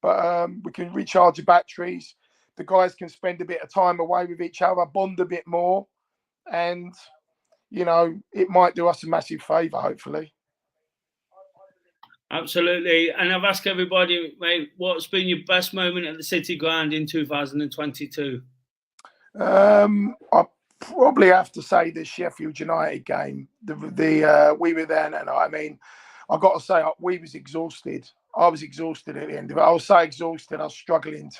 but we can recharge the batteries. The guys can spend a bit of time away with each other, bond a bit more. And, it might do us a massive favour, hopefully. Absolutely. And I've asked everybody, mate, what's been your best moment at the City Ground in 2022? I probably have to say the Sheffield United game. We were there that night. I mean, I've got to say, we was exhausted. I was exhausted at the end of it. I was so exhausted, I struggled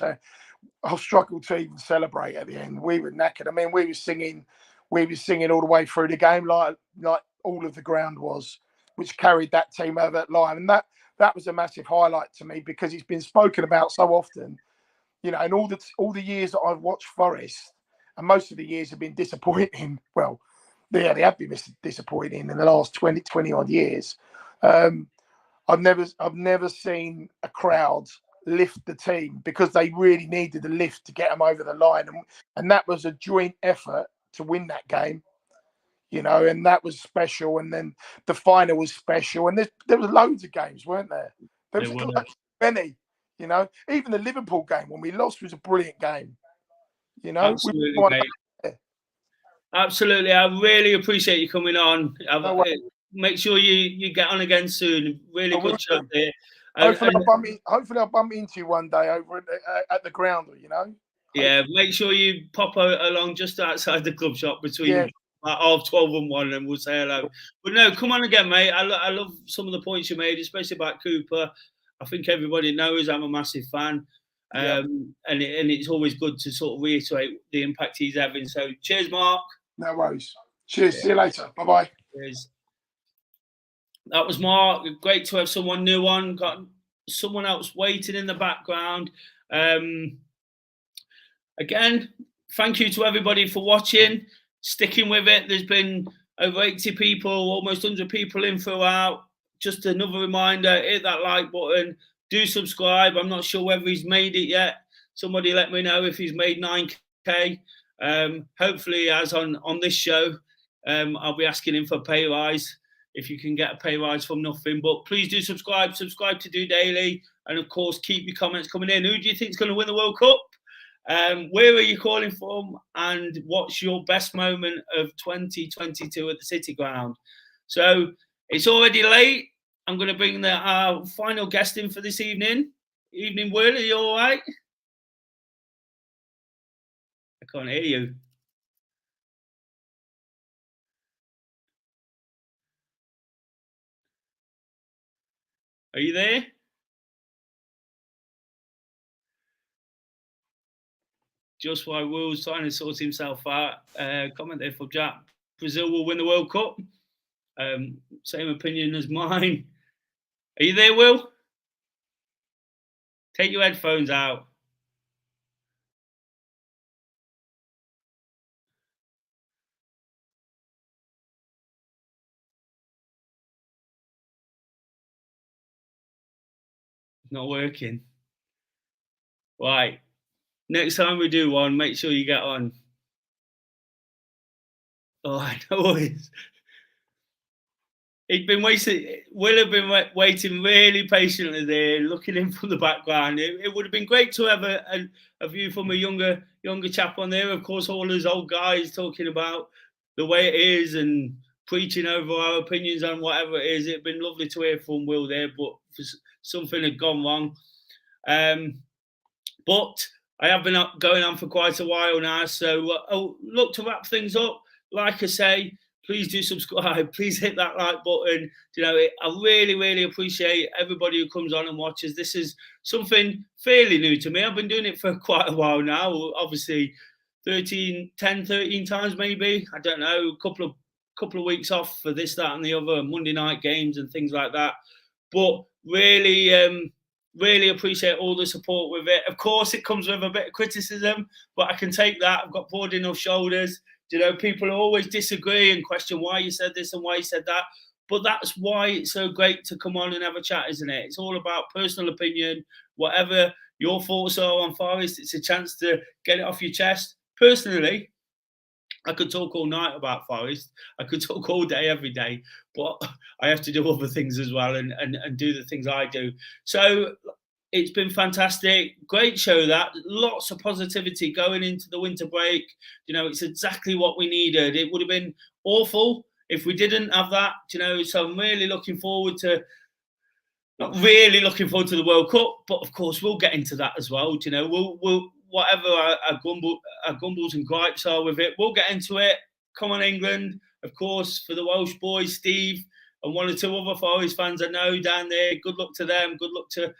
to even celebrate at the end. We were knackered. I mean, we were singing all the way through the game, like all of the ground was, which carried that team over that line. And that was a massive highlight to me, because it's been spoken about so often, and all the years that I've watched Forest, and most of the years have been disappointing. Well, they have been disappointing in the last 20 odd years. I've never seen a crowd lift the team, because they really needed a lift to get them over the line. And that was a joint effort to win that game, and that was special. And then the final was special. And there was loads of games, weren't there? There was many, even the Liverpool game when we lost was a brilliant game. Absolutely, mate. Absolutely. I really appreciate you coming on. Make sure you get on again soon. Really good chat there. Hopefully, I'll bump into you one day over at the ground, you know. Yeah, make sure you pop along just outside the club shop between 12 and 1, and we'll say hello. But no, come on again, mate. I love some of the points you made, especially about Cooper. I think everybody knows I'm a massive fan. And it's always good to sort of reiterate the impact he's having. So cheers, Mark. No worries. Cheers. See you later. Bye-bye. Cheers. That was Mark. Great to have someone new on. Got someone else waiting in the background. Again, thank you to everybody for watching, sticking with it. There's been over 80 people, almost 100 people in throughout. Just another reminder, hit that like button. Do subscribe. I'm not sure whether he's made it yet. Somebody let me know if he's made 9K. Hopefully, as on this show, I'll be asking him for a pay rise. If you can get a pay rise from nothing. But please do subscribe. Subscribe to Do Daily. And, of course, keep your comments coming in. Who do you think is going to win the World Cup? Where are you calling from? And what's your best moment of 2022 at the City Ground? So it's already late. I'm going to bring our final guest in for this evening. Evening, Will. Are you all right? I can't hear you. Are you there? Just while Will's trying to sort himself out, comment there for Jack. Brazil will win the World Cup. Same opinion as mine. Are you there, Will? Take your headphones out. It's not working. Right. Next time we do one, make sure you get on. Oh, I know he'd been waiting. Will have been waiting really patiently there, looking in from the background. It would have been great to have a view from a younger chap on there. Of course, all those old guys talking about the way it is and preaching over our opinions on whatever it is. It'd been lovely to hear from Will there, but something had gone wrong. But I have been going on for quite a while now. So look, to wrap things up, like I say, please do subscribe. Please hit that like button. You know, I really, really appreciate everybody who comes on and watches. This is something fairly new to me. I've been doing it for quite a while now. Obviously, 10, 13 times maybe. I don't know. A couple of weeks off for this, that, and the other, Monday night games and things like that. But really, really appreciate all the support with it. Of course, it comes with a bit of criticism, but I can take that. I've got broad enough shoulders. You know, people always disagree and question why you said this and why you said that. But that's why it's so great to come on and have a chat, isn't it? It's all about personal opinion. Whatever your thoughts are on Forest, it's a chance to get it off your chest. Personally, I could talk all night about Forest. I could talk all day, every day. But I have to do other things as well and do the things I do. So it's been fantastic. Great show that. Lots of positivity going into the winter break. You know, it's exactly what we needed. It would have been awful if we didn't have that, you know. So I'm really looking forward to, not really looking forward to the World Cup, but of course we'll get into that as well. You know, we'll whatever our grumbles and gripes are with it, we'll get into it. Come on, England. Of course, for the Welsh boys, Steve, and one or two other Forest fans I know down there. Good luck to them. Good luck to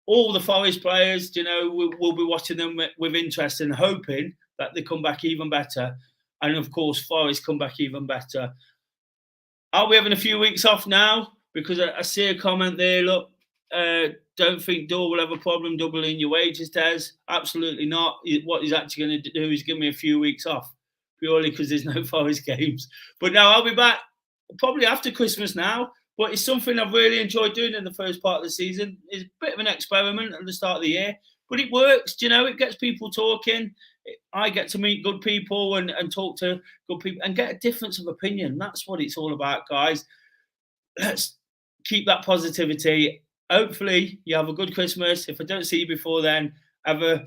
all the Forest players. You know, we'll be watching them with interest and hoping that they come back even better. And of course, Forest come back even better. Are we having a few weeks off now? Because I see a comment there. Look, don't think Dore will have a problem doubling your wages, Des. Absolutely not. What he's actually going to do is give me a few weeks off, purely because there's no Forest games. But no, I'll be back probably after Christmas now. But it's something I've really enjoyed doing in the first part of the season. It's a bit of an experiment at the start of the year, but it works. You know, it gets people talking. I get to meet good people and talk to good people and get a difference of opinion. That's what it's all about, guys. Let's keep that positivity. Hopefully, you have a good Christmas. If I don't see you before then, have a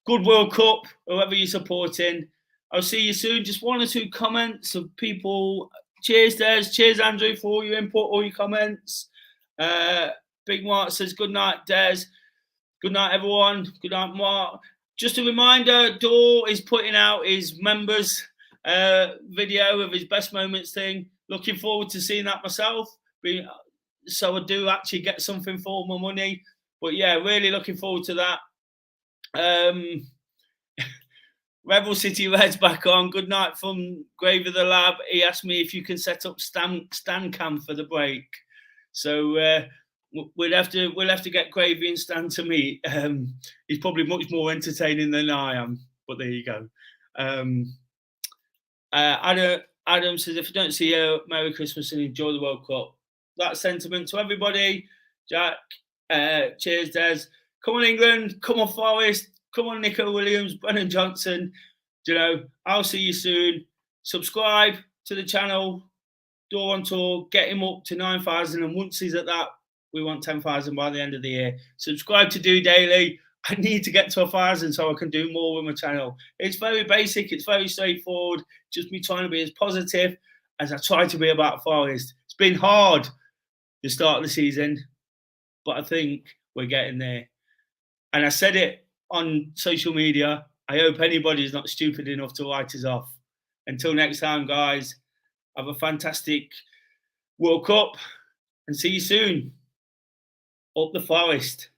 good World Cup, whoever you're supporting. I'll see you soon. Just one or two comments of people. Cheers, Des. Cheers, Andrew, for all your input, all your comments. Bit Big Mark says, good night, Des. Good night, everyone. Good night, Mark. Just a reminder, Dore is putting out his members video of his best moments thing. Looking forward to seeing that myself. So I do actually get something for my money. But yeah, really looking forward to that. Rebel City Red's back on. Good night from Grave of the Lab. He asked me if you can set up stand cam for the break. So we'll have to get Gravy and Stan to meet. He's probably much more entertaining than I am. But there you go. Adam says, if you don't see you, Merry Christmas and enjoy the World Cup. That sentiment to everybody. Jack, cheers, Des. Come on, England. Come on, Forest. Come on, Nico Williams, Brennan Johnson. You know, I'll see you soon. Subscribe to the channel. DoreOnTour. Get him up to 9,000. And once he's at that, we want 10,000 by the end of the year. Subscribe to Do Daily. I need to get to 1,000 so I can do more with my channel. It's very basic. It's very straightforward. Just me trying to be as positive as I try to be about Forest. It's been hard the start of the season, but I think we're getting there. And I said it on social media. I hope anybody's not stupid enough to write us off. Until next time, guys, have a fantastic World Cup and see you soon. Up the Forest.